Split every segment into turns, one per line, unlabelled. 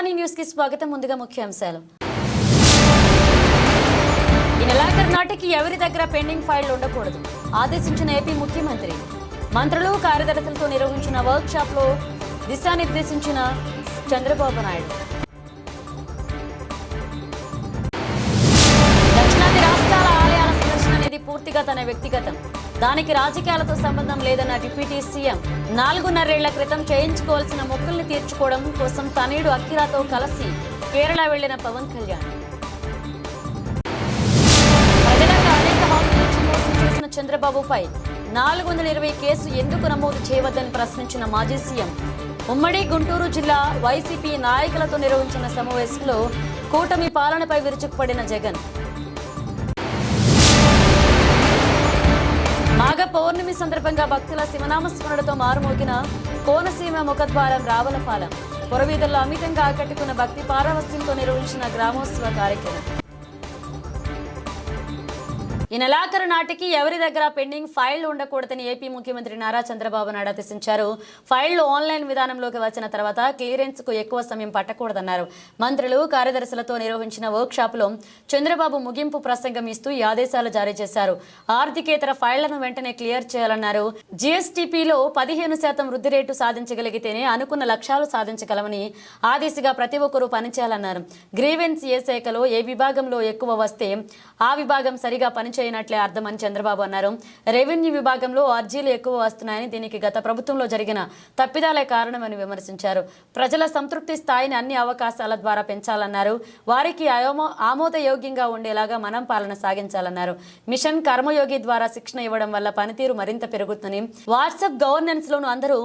Morning news కి స్వాగతం. ముందుగా ముఖ్యాంశాలు. ఈ నెలాఖరు నాటికి ఎవరి దగ్గర పెండింగ్ ఫైళ్లు ఉండకూడదు ఆదేశించిన ఏపీ ముఖ్యమంత్రి. మంత్రులు కార్యదర్శులతో నిర్వహించిన వర్క్ షాప్ లో దిశానిర్దేశించిన చంద్రబాబు నాయుడు. దక్షిణాది రాష్ట్రాల ఆలయాల సందర్శన అనేది పూర్తిగా తన వ్యక్తిగతం, దానికి రాజకీయాలతో సంబంధం లేదన్న డిప్యూటీ సీఎం. 4.5 ఏళ్ల క్రితం చేయించుకోవాల్సిన మొక్కుల్ని తీర్చుకోవడం కోసం తనయుడు అఖిరాతో కలిసి కేరళ వెళ్లిన పవన్ కళ్యాణ్. ప్రజలకు అనేక హామీలు ఇచ్చి మోసం చేసిన చంద్రబాబుపై 420 కేసు ఎందుకు నమోదు చేయవద్దని ప్రశ్నించిన మాజీ సీఎం. ఉమ్మడి గుంటూరు జిల్లా వైసీపీ నాయకులతో నిర్వహించిన సమావేశంలో కూటమి పాలనపై విరుచుకుపడిన జగన్. మాఘ పౌర్ణమి సందర్భంగా భక్తుల శివనామస్మరణతో మారుమోగిన కోనసీమ ముఖద్వారం రావులపాలెం. పురవీధుల్లో అమితంగా ఆకట్టుకున్న భక్తి పారవస్యంతో నిర్వహించిన గ్రామోత్సవ కార్యక్రమం. ఈ నెలాఖరు నాటికి ఎవరి దగ్గర పెండింగ్ ఫైళ్లు ఉండకూడదని ఏపీ ముఖ్యమంత్రి నారా చంద్రబాబు నాయుడు ఆదేశించారు. ఫైళ్లు ఆన్లైన్ విధానంలోకి వచ్చిన తర్వాత క్లియరెన్స్ కు ఎక్కువ సమయం పట్టకూడదన్నారు. మంత్రులు కార్యదర్శులతో నిర్వహించిన వర్క్ షాప్ లో చంద్రబాబు ముగింపు ప్రసంగం ఇస్తూ ఈ ఆదేశాలు జారీ చేశారు. ఆర్థికేతర ఫైళ్లను వెంటనే క్లియర్ చేయాలన్నారు. జీఎస్టీపీలో 15% వృద్ధి రేటు సాధించగలిగితేనే అనుకున్న లక్ష్యాలు సాధించగలమని, ఆ దిశగా ప్రతి ఒక్కరూ పనిచేయాలన్నారు. గ్రీవెన్స్ ఏ శాఖలో ఏ విభాగంలో ఎక్కువ వస్తే ఆ విభాగం సరిగా పనిచేయనట్లే అర్థమని చంద్రబాబు అన్నారు. రెవెన్యూ విభాగంలో అర్జీలు ఎక్కువ వస్తున్నాయని, దీనికి గత ప్రభుత్వంలో జరిగిన తప్పిదాలే కారణమని విమర్శించారు. ప్రజల సంతృప్తి స్థాయిని అన్ని అవకాశాల ద్వారా పెంచాలన్నారు. వారికి ఆమోదయోగ్యంగా ఉండేలాగా మనం పాలన సాగించాలన్నారు. మిషన్ కర్మయోగి ద్వారా శిక్షణ ఇవ్వడం వల్ల పనితీరు మరింత పెరుగుతుందని, వాట్సాప్ గవర్నెన్స్ లోను అందరూ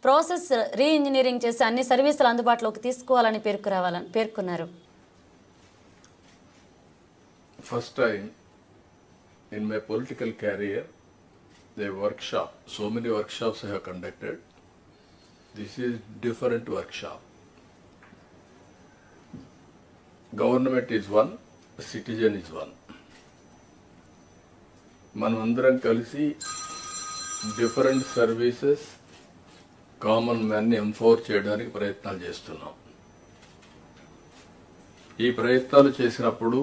ప్రాసెస్ రీఇంజనీరింగ్ చేసి అన్ని సర్వీసులు అందుబాటులోకి తీసుకోవాలని పేర్కొన్నారు.
First time in my political career, the workshop, so many workshops I have conducted. This is different workshop. Government is one, citizen is one. మనమందరం కలిసి డిఫరెంట్ సర్వీసెస్ కామన్ మ్యాన్ని ఎంపవర్ చేయడానికి ప్రయత్నాలు చేస్తున్నాం. ఈ ప్రయత్నాలు చేసినప్పుడు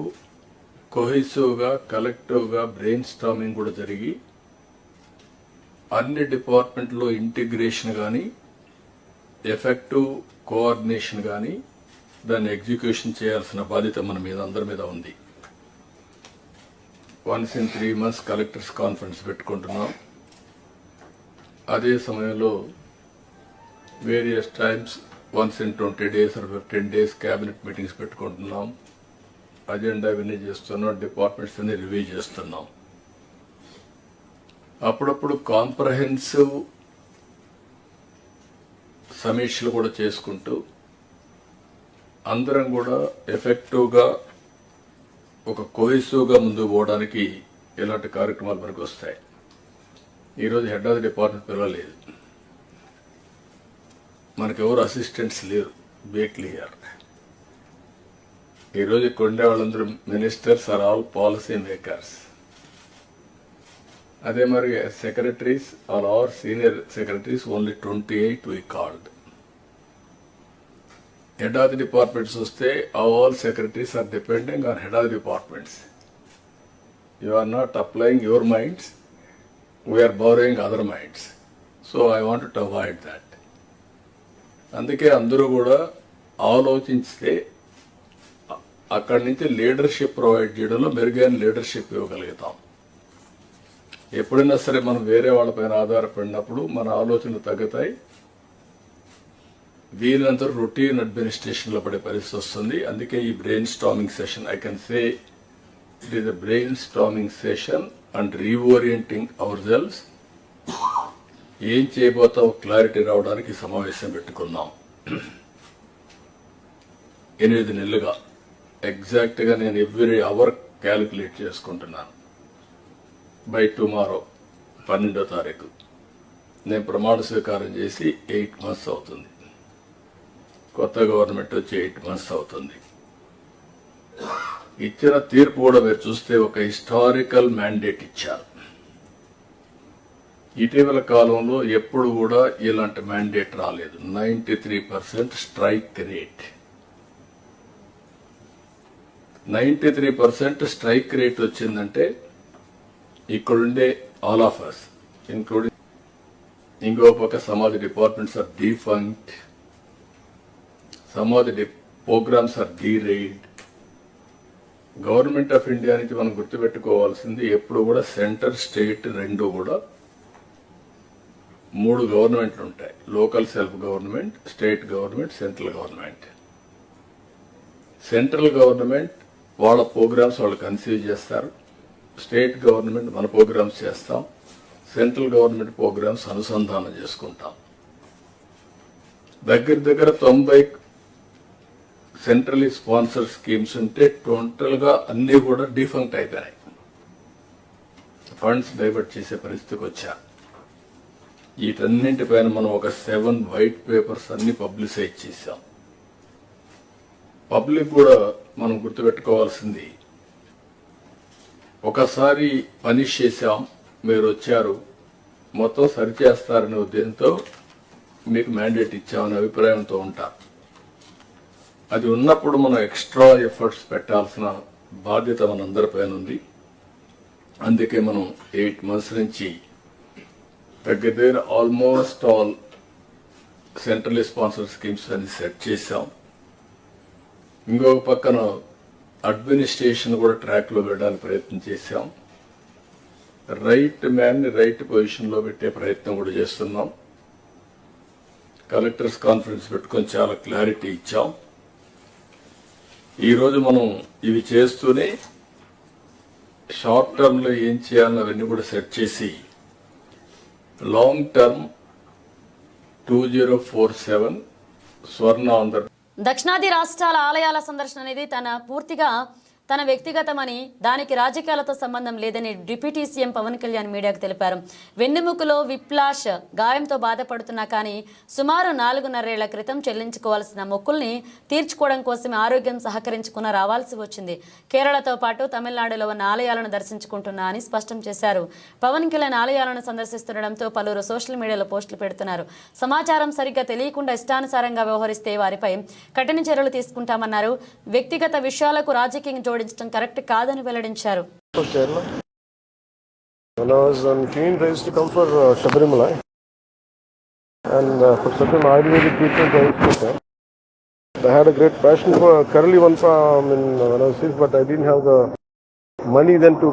కొహెసివ్గా, కలెక్టివ్గా బ్రెయిన్ స్టార్మింగ్ కూడా జరిగి అన్ని డిపార్ట్మెంట్లో ఇంటిగ్రేషన్ కానీ, ఎఫెక్టివ్ కోఆర్డినేషన్ కానీ, దాన్ని ఎగ్జిక్యూషన్ చేయాల్సిన బాధ్యత మన మీద అందరి మీద ఉంది. Once in 3 months collectors conference పెట్టుకుంటున్నాం. అదే సమయంలో various times once in 20 days or 15 days cabinet meetings పెట్టుకుంటున్నాం. అజెండా ఇవన్నీ చేస్తున్నాం, డిపార్ట్మెంట్స్ అన్ని రివ్యూ చేస్తున్నాం. అప్పుడప్పుడు కాంప్రహెన్సివ్ సమీక్షలు కూడా చేసుకుంటూ అందరం కూడా ఎఫెక్టివ్గా ఒక కోహెసివ్గా ముందుకు పోవడానికి ఇలాంటి కార్యక్రమాలు మనకు వస్తాయి. ఈరోజు హెడ్ ఆఫ్ ది డిపార్ట్మెంట్ పిలవలేదు, మనకెవరు అసిస్టెంట్స్ లేరు. Be clear. ఈరోజు కొండే వాళ్ళందరూ ministers are all policy makers. అదే మరి secretaries are are senior secretaries only 28 we called. Head of the departments వస్తే all secretaries are depending on head of the departments. You are not applying your minds, we're borrowing other minds. So I want to avoid that. అందుకే అందరూ కూడా ఆలోచిస్తే అక్కడి నుంచి leadership provide చేయడంలో మెరుగైన leadership ఇవ్వగలుగుతాం. ఎప్పుడైనా సరే మనం వేరే వాళ్ళపైన ఆధారపడినప్పుడు మన ఆలోచనలు తగ్గుతాయి. వీలంత రొటీన్ అడ్మినిస్ట్రేషన్లో పడే పరిస్థితి వస్తుంది. అందుకే ఈ brain storming session, I can say it is a brain storming session and reorienting hour cells. ఏం చేయబోతాం క్లారిటీ రావడానికి సమావేశం పెట్టుకున్నాం. 8 నెలలుగా ఎగ్జాక్ట్గా నేను ఎవ్రీ అవర్ క్యాలిక్యులేట్ చేసుకుంటున్నాను. బై టుమారో 12వ తారీఖు నేను ప్రమాణ స్వీకారం చేసి 8 months అవుతుంది. కొత్త గవర్నమెంట్ వచ్చి 8 months అవుతుంది. ఇచ్చిన తీర్పు కూడా మీరు చూస్తే ఒక హిస్టారికల్ మ్యాండేట్ ఇచ్చారు. ఇటీవల కాలంలో ఎప్పుడు కూడా ఇలాంటి మ్యాండేట్ రాలేదు. 93% స్ట్రైక్ రేట్. 93% స్ట్రైక్ రేట్ వచ్చిందంటే ఇక్కడుండే ఆల్ ఆఫ్ అస్ ఇంక్లూడింగ్ ఇంకో పక్క some of the departments are defunct, some of the programs are derailed. Government of India నుంచి మనం గుర్తుపెట్టుకోవాల్సింది ఎప్పుడు కూడా సెంటర్ స్టేట్ రెండు కూడా 3 గవర్నమెంట్లు ఉంటాయి. Local self government, state government, central government. Central government వాళ్ళ ప్రోగ్రామ్స్ వాళ్ళు కన్సీవ్ చేస్తారు, స్టేట్ గవర్నమెంట్ మన ప్రోగ్రామ్స్ చేస్తాం, సెంట్రల్ గవర్నమెంట్ ప్రోగ్రామ్స్ అనుసంధానం చేసుకుంటాం. దగ్గర 90 సెంట్రలీ స్పాన్సర్ స్కీమ్స్ ఉంటే టోటల్ గా అన్ని కూడా డిఫంక్ట్ అయిపోయినాయి. ఫండ్స్ డైవర్ట్ చేసే పరిస్థితికి వచ్చా. వీటన్నింటిపైన మనం ఒక 7 వైట్ పేపర్స్ అన్ని పబ్లిసైజ్ చేశాం. పబ్లిక్ కూడా మనం గుర్తుపెట్టుకోవాల్సింది, ఒకసారి పనిష్ చేశాం, మీరు వచ్చారు, మొత్తం సరిచేస్తారనే ఉద్దేశంతో మీకు మ్యాండేట్ ఇచ్చామనే అభిప్రాయంతో ఉంటారు. అది ఉన్నప్పుడు మనం ఎక్స్ట్రా ఎఫర్ట్స్ పెట్టాల్సిన బాధ్యత మనందరిపైన ఉంది. అందుకే మనం 8 months నుంచి దగ్గర almost all central sponsor schemes అని సెట్ చేశాం. ఇంకొక పక్కన అడ్మినిస్ట్రేషన్ కూడా ట్రాక్ లో పెట్టడానికి ప్రయత్నం చేశాం. రైట్ మ్యాన్ ని రైట్ పొజిషన్ లో పెట్టే ప్రయత్నం కూడా చేస్తున్నాం. కలెక్టర్స్ కాన్ఫరెన్స్ పెట్టుకొని చాలా క్లారిటీ ఇచ్చాం. ఈ రోజు మనం ఇవి చేస్తూనే షార్ట్ టర్మ్ లో ఏం చేయాలని అవన్నీ కూడా సెట్ చేసి లాంగ్ టర్మ్ 2047 స్వర్ణ ఆంధ్ర.
దక్షిణాది రాష్ట్రాల ఆలయాల సందర్శన అనేది తన వ్యక్తిగతమని, దానికి రాజకీయాలతో సంబంధం లేదని డిప్యూటీ సీఎం పవన్ కళ్యాణ్ మీడియాకు తెలిపారు. వెన్నెముకలో విప్లాష్ గాయంతో బాధపడుతున్నా కానీ సుమారు 4.5 ఏళ్ల క్రితం చెల్లించుకోవాల్సిన మొక్కుల్ని తీర్చుకోవడం కోసమే ఆరోగ్యం సహకరించుకున్న రావాల్సి వచ్చింది. కేరళతో పాటు తమిళనాడులో ఉన్న ఆలయాలను దర్శించుకుంటున్నా అని స్పష్టం చేశారు. పవన్ కళ్యాణ్ ఆలయాలను సందర్శిస్తుండడంతో పలువురు సోషల్ మీడియాలో పోస్టులు పెడుతున్నారు. సమాచారం సరిగ్గా తెలియకుండా ఇష్టానుసారంగా వ్యవహరిస్తే వారిపై కఠిన చర్యలు తీసుకుంటామన్నారు. వ్యక్తిగత విషయాలకు రాజకీయం జోడించడం కరెక్ట్ కాదని వెల్లడించారు.
When I was on keen race to come for Shabarimala, and for certain Ayurvedic treatment I used to take. I had a great passion for Kerala once when I was sick, but I didn't have the money then to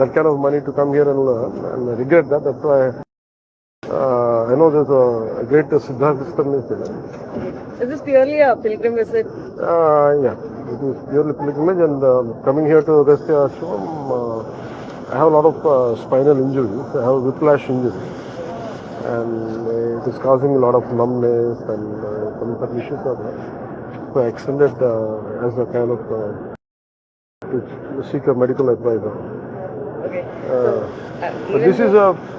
that kind of money to come here and learn, and I regret that. That's why I know there's a great Siddharth system is there.
Is this purely a pilgrim visit?
Yeah, it is purely pilgrimage, and coming here to Agastya Ashram, I have a lot of spinal injuries. I have whiplash injury, and it is causing a lot of numbness and some issues are there. So I extended as a kind of to seek a medical advisor.
Okay.
But this is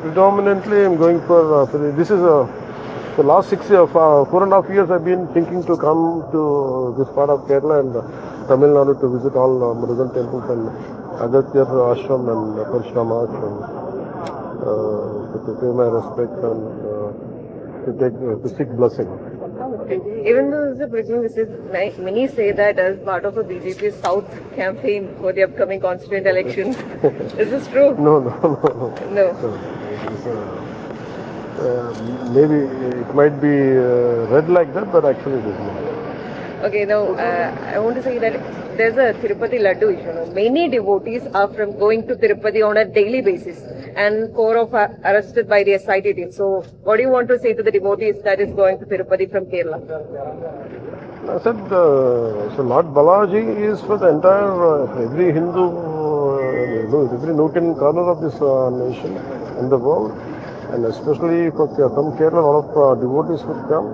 predominantly I'm going for this is the last 4.5 years I've been thinking to come to this part of Kerala and Tamil Nadu to visit all Murugan temples and Agastya Ashram and Parshurama Ashram to pay my respects and to seek blessing.
Even though this is a pilgrim visit, many say that as part of a BJP South campaign for the upcoming constituent elections. Is this true?
No.
No.
Maybe it might be read like that, but actually it is not.
Okay, now I want to say that there's a Tirupati Laddu issue. Now, many devotees are from going to Tirupati on a daily basis, and 4 of are arrested by the SIT team. So, what do you want to say to the devotees that is going to Tirupati from Kerala?
I said, so Lord Balaji is for the entire, every Hindu, every nook and corner of this nation and the world, and especially from Kerala, a lot of devotees would come.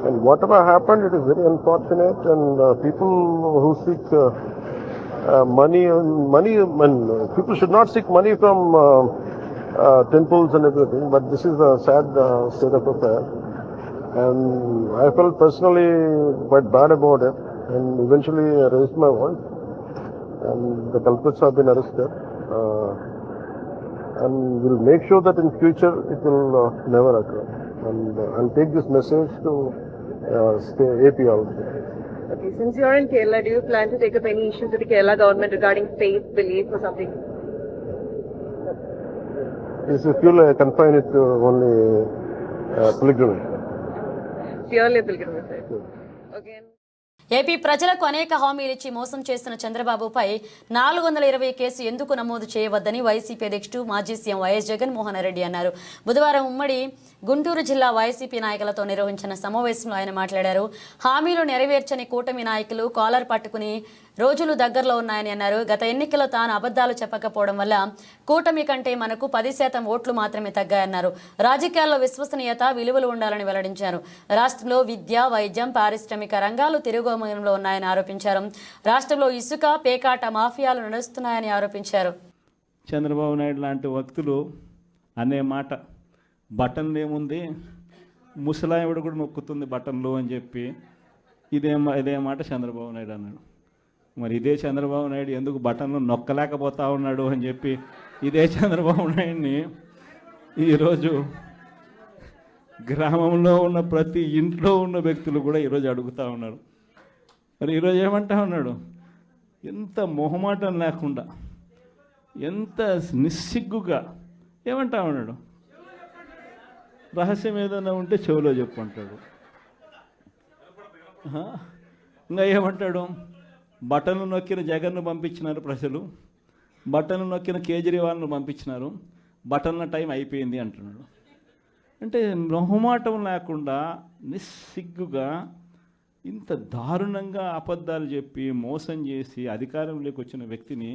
And whatever happened, it is very unfortunate, and people who seek money, and people should not seek money from temples and everything, but this is a sad state of affairs. And I felt personally quite bad about it, and eventually I raised my voice, and the culprits have been arrested. And we'll make sure that in future it will never occur. And I'll take this message to AP also.
Okay, since you're in Kerala, do you plan to take up any issues with the Kerala government regarding faith, belief, or something?
This is purely confine it to only pilgrimage.
Purely pilgrimage, right? Okay.
AP ప్రజలకు అనేక హామీలు ఇచ్చి మోసం చేస్తున్న చంద్రబాబుపై 420 case ఎందుకు నమోదు చేయవద్దని వైసీపీ అధ్యక్షుడు మాజీ సీఎం వైఎస్ జగన్మోహన్ రెడ్డి అన్నారు. బుధవారం ఉమ్మడి గుంటూరు జిల్లా వైసీపీ నాయకులతో నిర్వహించిన సమావేశంలో ఆయన మాట్లాడారు. హామీలు నెరవేర్చని కూటమి నాయకులు కాలర్ పట్టుకుని రోజులు దగ్గరలో ఉన్నాయని అన్నారు. గత ఎన్నికల్లో తాను అబద్ధాలు చెప్పకపోవడం వల్ల కూటమి కంటే మనకు 10% ఓట్లు మాత్రమే తగ్గాయన్నారు. రాజకీయాల్లో విశ్వసనీయత, విలువలు ఉండాలని వెల్లడించారు. రాష్ట్రంలో విద్య, వైద్యం, పారిశ్రామిక రంగాలు తిరోగమనంలో ఉన్నాయని ఆరోపించారు. రాష్ట్రంలో ఇసుక, పేకాట మాఫియాలు నడుస్తున్నాయని ఆరోపించారు.
చంద్రబాబు నాయుడు లాంటి వ్యక్తులు అనే మాట, బటన్లు ఏముంది, ముసలావిడ కూడా నొక్కుతుంది బటన్లు అని చెప్పి ఇదే మాట చంద్రబాబు నాయుడు అన్నాడు. మరి ఇదే చంద్రబాబు నాయుడు ఎందుకు బటన్లు నొక్కలేకపోతా ఉన్నాడు అని చెప్పి ఇదే చంద్రబాబు నాయుడిని ఈరోజు గ్రామంలో ఉన్న ప్రతి ఇంట్లో ఉన్న వ్యక్తులు కూడా ఈరోజు అడుగుతూ ఉన్నారు. మరి ఈరోజు ఏమంటా ఉన్నాడు, ఎంత మొహమాటం లేకుండా, ఎంత నిస్సిగ్గుగా ఏమంటా ఉన్నాడు, రహస్యం ఏదైనా ఉంటే చెవిలో చెప్పు అంటాడు. ఇంకా ఏమంటాడు, బటన్లు నొక్కిన జగన్ను పంపించినారు ప్రజలు, బటన్లు నొక్కిన కేజ్రీవాల్ను పంపించినారు, బటన్ల టైం అయిపోయింది అంటున్నాడు. అంటే మొహమాటం లేకుండా నిస్సిగ్గుగా ఇంత దారుణంగా అబద్ధాలు చెప్పి మోసం చేసి అధికారంలోకి వచ్చిన వ్యక్తిని,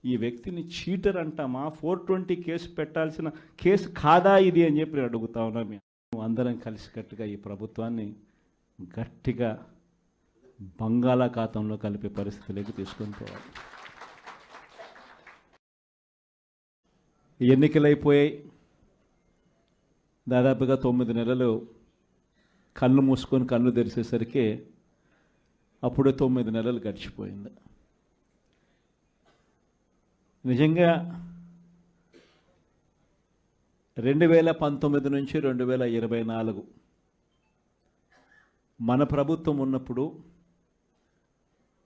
ఈ వ్యక్తిని చీటర్ అంటామా, 420 కేసు పెట్టాల్సిన కేసు కాదా ఇది అని చెప్పి నేను అడుగుతా ఉన్నాం. మేము అందరం కలిసికట్టుగా ఈ ప్రభుత్వాన్ని గట్టిగా బంగాళాఖాతంలో కలిపే పరిస్థితిలోకి తీసుకొని పోవాలి. ఎన్నికలైపోయాయి, దాదాపుగా 9 నెలలు కళ్ళు మూసుకొని కళ్ళు తెరిచేసరికి అప్పుడే 9 నెలలు గడిచిపోయింది. నిజంగా 2019 నుంచి 2024 మన ప్రభుత్వం ఉన్నప్పుడు,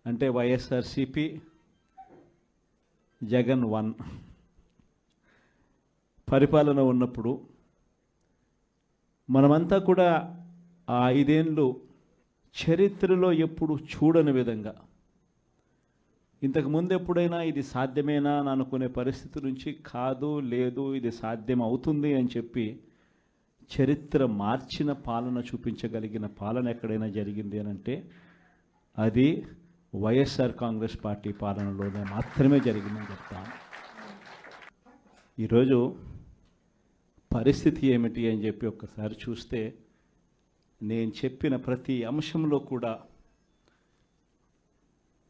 అంటే వైఎస్ఆర్సిపి జగన్ 1 పరిపాలన ఉన్నప్పుడు మనమంతా కూడా ఆ 5 ఏళ్ళు చరిత్రలో ఎప్పుడు చూడని విధంగా, ఇంతకుముందు ఎప్పుడైనా ఇది సాధ్యమేనా అని అనుకునే పరిస్థితి నుంచి కాదు, లేదు, ఇది సాధ్యం అవుతుంది అని చెప్పి చరిత్ర మార్చిన పాలన చూపించగలిగిన పాలన ఎక్కడైనా జరిగింది అని అంటే అది వైఎస్ఆర్ కాంగ్రెస్ పార్టీ పాలనలోనే మాత్రమే జరిగిందని చెప్తాను. ఈరోజు పరిస్థితి ఏమిటి అని చెప్పి ఒక్కసారి చూస్తే, నేను చెప్పిన ప్రతి అంశంలో కూడా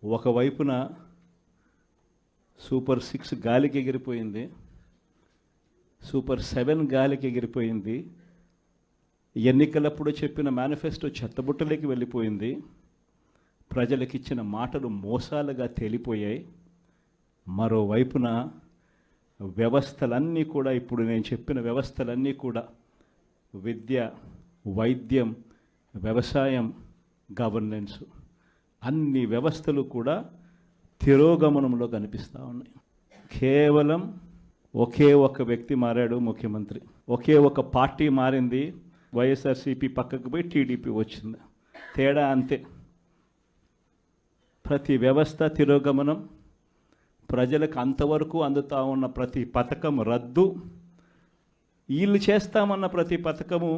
ఒకవైపున సూపర్ 6 గాలికి ఎగిరిపోయింది, సూపర్ 7 గాలికి ఎగిరిపోయింది, ఎన్నికలప్పుడు చెప్పిన మేనిఫెస్టో చెత్తబుట్టలోకి వెళ్ళిపోయింది, ప్రజలకు ఇచ్చిన మాటలు మోసాలుగా తేలిపోయాయి. మరోవైపున వ్యవస్థలన్నీ కూడా, ఇప్పుడు నేను చెప్పిన వ్యవస్థలన్నీ కూడా, విద్య, వైద్యం, వ్యవసాయం, గవర్నెన్స్, అన్ని వ్యవస్థలు కూడా తిరోగమనంలో కనిపిస్తూ ఉన్నాయి. కేవలం ఒకే ఒక వ్యక్తి మారాడు ముఖ్యమంత్రి, ఒకే ఒక పార్టీ మారింది, వైఎస్ఆర్సీపీ పక్కకు పోయి టీడీపీ వచ్చింది, తేడా అంతే. ప్రతి వ్యవస్థ తిరోగమనం, ప్రజలకు అంతవరకు అందుతూ ఉన్న ప్రతి పథకం రద్దు, వీళ్ళు చేస్తామన్న ప్రతి పథకము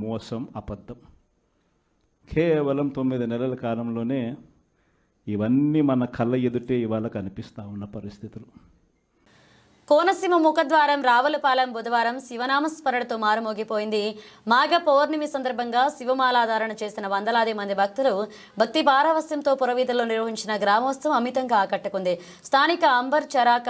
మోసం, అబద్ధం. కేవలం 9 నెలల కాలంలోనే ఇవన్నీ మన కళ్ళ ఎదుటే ఇవాళ కనిపిస్తూ ఉన్న పరిస్థితులు.
కోనసీమ ముఖద్వారం రావులపాలెం బుధవారం శివనామస్మరణతో మారుమోగిపోయింది. మాఘ పౌర్ణమి సందర్భంగా శివమాలాధారణ చేసిన వందలాది మంది భక్తులు భక్తి పారవస్యంతో పురవీధుల్లో నిర్వహించిన గ్రామోత్సవం అమితంగా ఆకట్టుకుంది. స్థానిక అంబర్ చరాక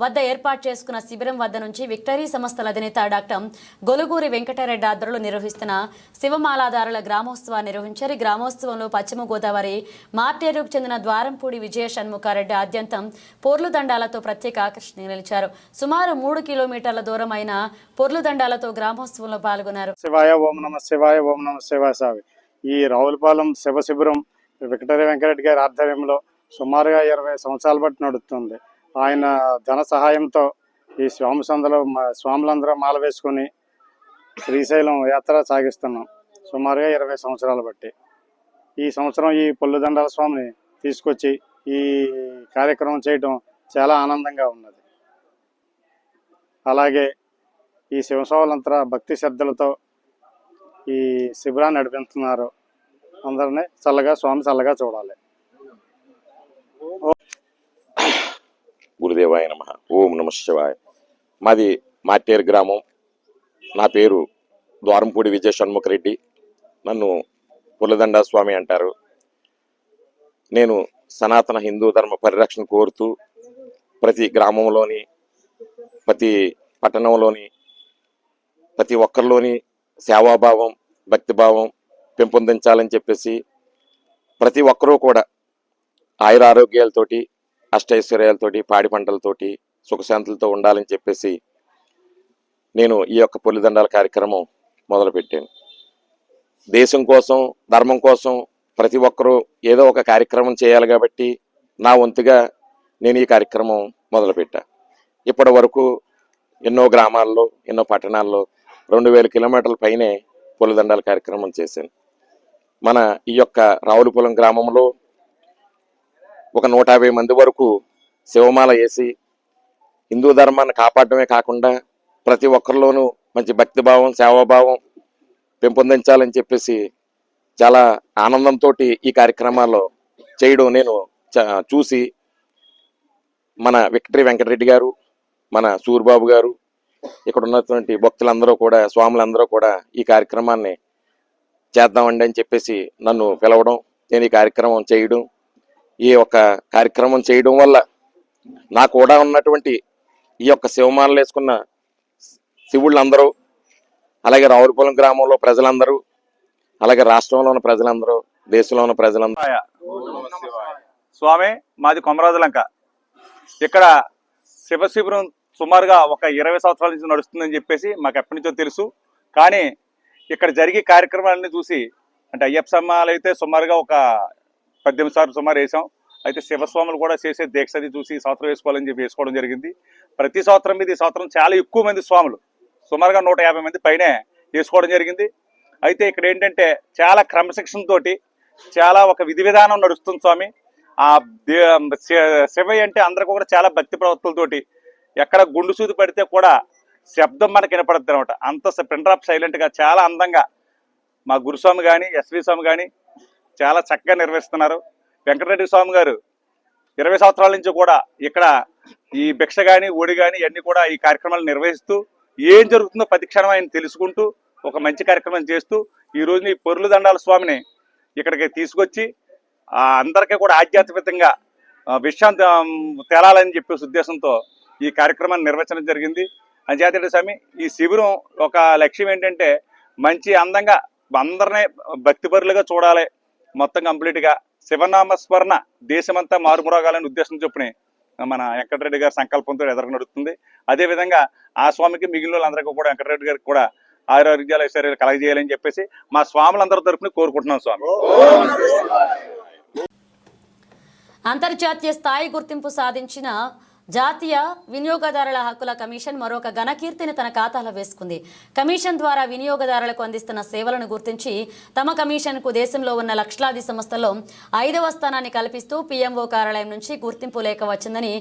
వద్ద ఏర్పాటు చేసుకున్న శిబిరం వద్ద నుంచి విక్టరీ సంస్థల అధినేత డాక్టర్ గొలుగూరి వెంకటరెడ్డి ఆధ్వర్యంలో నిర్వహిస్తున్న శివమాలాధారుల గ్రామోత్సవాన్ని నిర్వహించారు. ఈ గ్రామోత్సవంలో పశ్చిమ గోదావరి మార్టేరుకు చెందిన ద్వారంపూడి విజయ షణ్ముఖారెడ్డి ఆద్యంతం పోర్లు దండాలతో ప్రత్యేక ఆకర్షణ నిలిచారు. సుమారు 3 కిలోమీటర్ల దూరం అయిన పొర్లు దండాలతో గ్రామోత్సవంలో పాల్గొన్నారు.
శివాయ ఓం నమ శివాయ ఓం నమ శివాయ సావి. ఈ రావులపాలెం శివ శిబిరం విక్టరీ వెంకరెడ్డి గారి ఆధ్వర్యంలో సుమారుగా 20 సంవత్సరాల బట్టి నడుస్తుంది. ఆయన ధన సహాయంతో ఈ స్వాములందరూ మాల వేసుకుని శ్రీశైలం యాత్ర సాగిస్తున్నాం సుమారుగా 20 సంవత్సరాల బట్టి. ఈ సంవత్సరం ఈ పొల్లుదండాల స్వామిని తీసుకొచ్చి ఈ కార్యక్రమం చేయడం చాలా ఆనందంగా ఉన్నది. అలాగే ఈ శివస్వాములంతా భక్తి శ్రద్ధలతో ఈ శిబిరాన్ని నడిపిస్తున్నారు. అందరినీ స్వామి చల్లగా చూడాలి.
గురుదేవాయ నమః. ఓం నమః శివాయ. మాది మార్టేరు గ్రామం. నా పేరు ద్వారంపూడి విజయ షణ్ముఖరెడ్డి. నన్ను పుల్లదండ స్వామి అంటారు. నేను సనాతన హిందూ ధర్మ పరిరక్షణ కోరుతూ ప్రతి గ్రామంలోని, ప్రతి పట్టణంలోని, ప్రతి ఒక్కరిలోని సేవాభావం, భక్తిభావం పెంపొందించాలని చెప్పేసి ప్రతి ఒక్కరూ కూడా ఆయురారోగ్యాలతోటి, అష్టైశ్వర్యాలతోటి, పాడి పంటలతోటి, సుఖశాంతులతో ఉండాలని చెప్పేసి నేను ఈ యొక్క పొలిదండాల కార్యక్రమం మొదలుపెట్టాను. దేశం కోసం, ధర్మం కోసం ప్రతి ఒక్కరూ ఏదో ఒక కార్యక్రమం చేయాలి కాబట్టి నా వంతుగా నేను ఈ కార్యక్రమం మొదలుపెట్టా. ఇప్పటి వరకు ఎన్నో గ్రామాల్లో, ఎన్నో పట్టణాల్లో 2000 కిలోమీటర్ల పైనే పొలిదండాల కార్యక్రమం చేశాను. మన ఈ యొక్క రావులపురం గ్రామంలో ఒక 150 మంది వరకు శివమాల వేసి హిందూ ధర్మాన్ని కాపాడమే కాకుండా ప్రతి ఒక్కరిలోనూ మంచి భక్తిభావం, సేవాభావం పెంపొందించాలని చెప్పేసి చాలా ఆనందంతో ఈ కార్యక్రమాల్లో చేయడం నేను చూసి మన విక్టరీ వెంకటరెడ్డి గారు, మన సూరిబాబు గారు, ఇక్కడ ఉన్నటువంటి భక్తులందరూ కూడా, స్వాములందరూ కూడా ఈ కార్యక్రమాన్ని చేద్దామండి అని చెప్పేసి నన్ను పిలవడం, నేను ఈ కార్యక్రమం చేయడం, ఈ యొక్క కార్యక్రమం చేయడం వల్ల నా కూడా ఉన్నటువంటి ఈ యొక్క శివమాలలు వేసుకున్న శివుళ్ళందరూ, అలాగే రావులపురం గ్రామంలో ప్రజలందరూ, అలాగే రాష్ట్రంలో ఉన్న ప్రజలందరూ, దేశంలో ఉన్న ప్రజలందరూ.
స్వామి మాది కొమరాజులంక. ఇక్కడ శివశిబిరం సుమారుగా ఒక 20 సంవత్సరాల నుంచి నడుస్తుందని చెప్పేసి మాకు ఎప్పటి నుంచో తెలుసు. కానీ ఇక్కడ జరిగే కార్యక్రమాలన్నీ చూసి, అంటే అయ్యప్ప స్వాములు అయితే సుమారుగా ఒక 18 సార్లు సుమారు వేసాం. అయితే శివస్వాములు కూడా చేసే దీక్షది చూసి ఈ సంవత్సరం వేసుకోవాలని చెప్పి వేసుకోవడం జరిగింది. ప్రతి సంవత్సరం మీద ఈ సంవత్సరం చాలా ఎక్కువ మంది స్వాములు, సుమారుగా 150 మంది పైనే వేసుకోవడం జరిగింది. అయితే ఇక్కడ ఏంటంటే చాలా క్రమశిక్షణతోటి, చాలా ఒక విధి విధానం నడుస్తుంది స్వామి. ఆ శివయ్య అంటే అందరికీ కూడా చాలా భక్తి ప్రవృత్తులతోటి, ఎక్కడ గుండు సూది పడితే కూడా శబ్దం మనకి వినపడుతుంది అనమాట. అంత పిన్ డ్రాప్ సైలెంట్గా చాలా అందంగా మా గురుస్వామి కానీ, ఎస్వి స్వామి కానీ చాలా చక్కగా నిర్వహిస్తున్నారు. వెంకటరెడ్డి స్వామి గారు 20 సంవత్సరాల నుంచి కూడా ఇక్కడ ఈ భిక్ష కానీ, ఓడి కానీ ఇవన్నీ కూడా ఈ కార్యక్రమాలు నిర్వహిస్తూ, ఏం జరుగుతుందో ప్రతి క్షణం ఆయన తెలుసుకుంటూ ఒక మంచి కార్యక్రమం చేస్తూ ఈ రోజున ఈ పొర్లుదండాల స్వామిని ఇక్కడికి తీసుకొచ్చి అందరికీ కూడా ఆధ్యాత్మికంగా విషయం తేలాలని చెప్పే ఉద్దేశంతో ఈ కార్యక్రమాన్ని నిర్వహించడం జరిగింది. అంచేత స్వామి ఈ శిబిరం ఒక లక్ష్యం ఏంటంటే మంచి అందంగా అందరినీ భక్తిపరులుగా చూడాలి, మొత్తం కంప్లీట్గా శివనామస్మరణ దేశమంతా మారుమరోగాలని ఉద్దేశం చొప్పున మన వెంకటరెడ్డి గారి సంకల్పంతో ఎదురు నడుస్తుంది. అదేవిధంగా ఆ స్వామికి మిగిలిన వాళ్ళందరికీ కూడా వెంకటరెడ్డి గారికి కూడా ఆరోగ్యాలు ఐశ్వర్యాలు కలగజేయాలని చెప్పేసి మా స్వాములందరి తరఫున కోరుకుంటున్నాం స్వామి.
అంతర్జాతీయ స్థాయి గుర్తింపు సాధించిన జాతీయ వినియోగదారుల హక్కుల కమిషన్ మరొక ఘనకీర్తిని తన ఖాతాలో వేసుకుంది. కమిషన్ ద్వారా వినియోగదారులకు అందిస్తున్న సేవలను గుర్తించి తమ కమిషన్కు దేశంలో ఉన్న లక్షలాది సంస్థల్లో 5వ స్థానాన్ని కల్పిస్తూ పీఎంఓ కార్యాలయం నుంచి గుర్తింపు లేఖ వచ్చిందని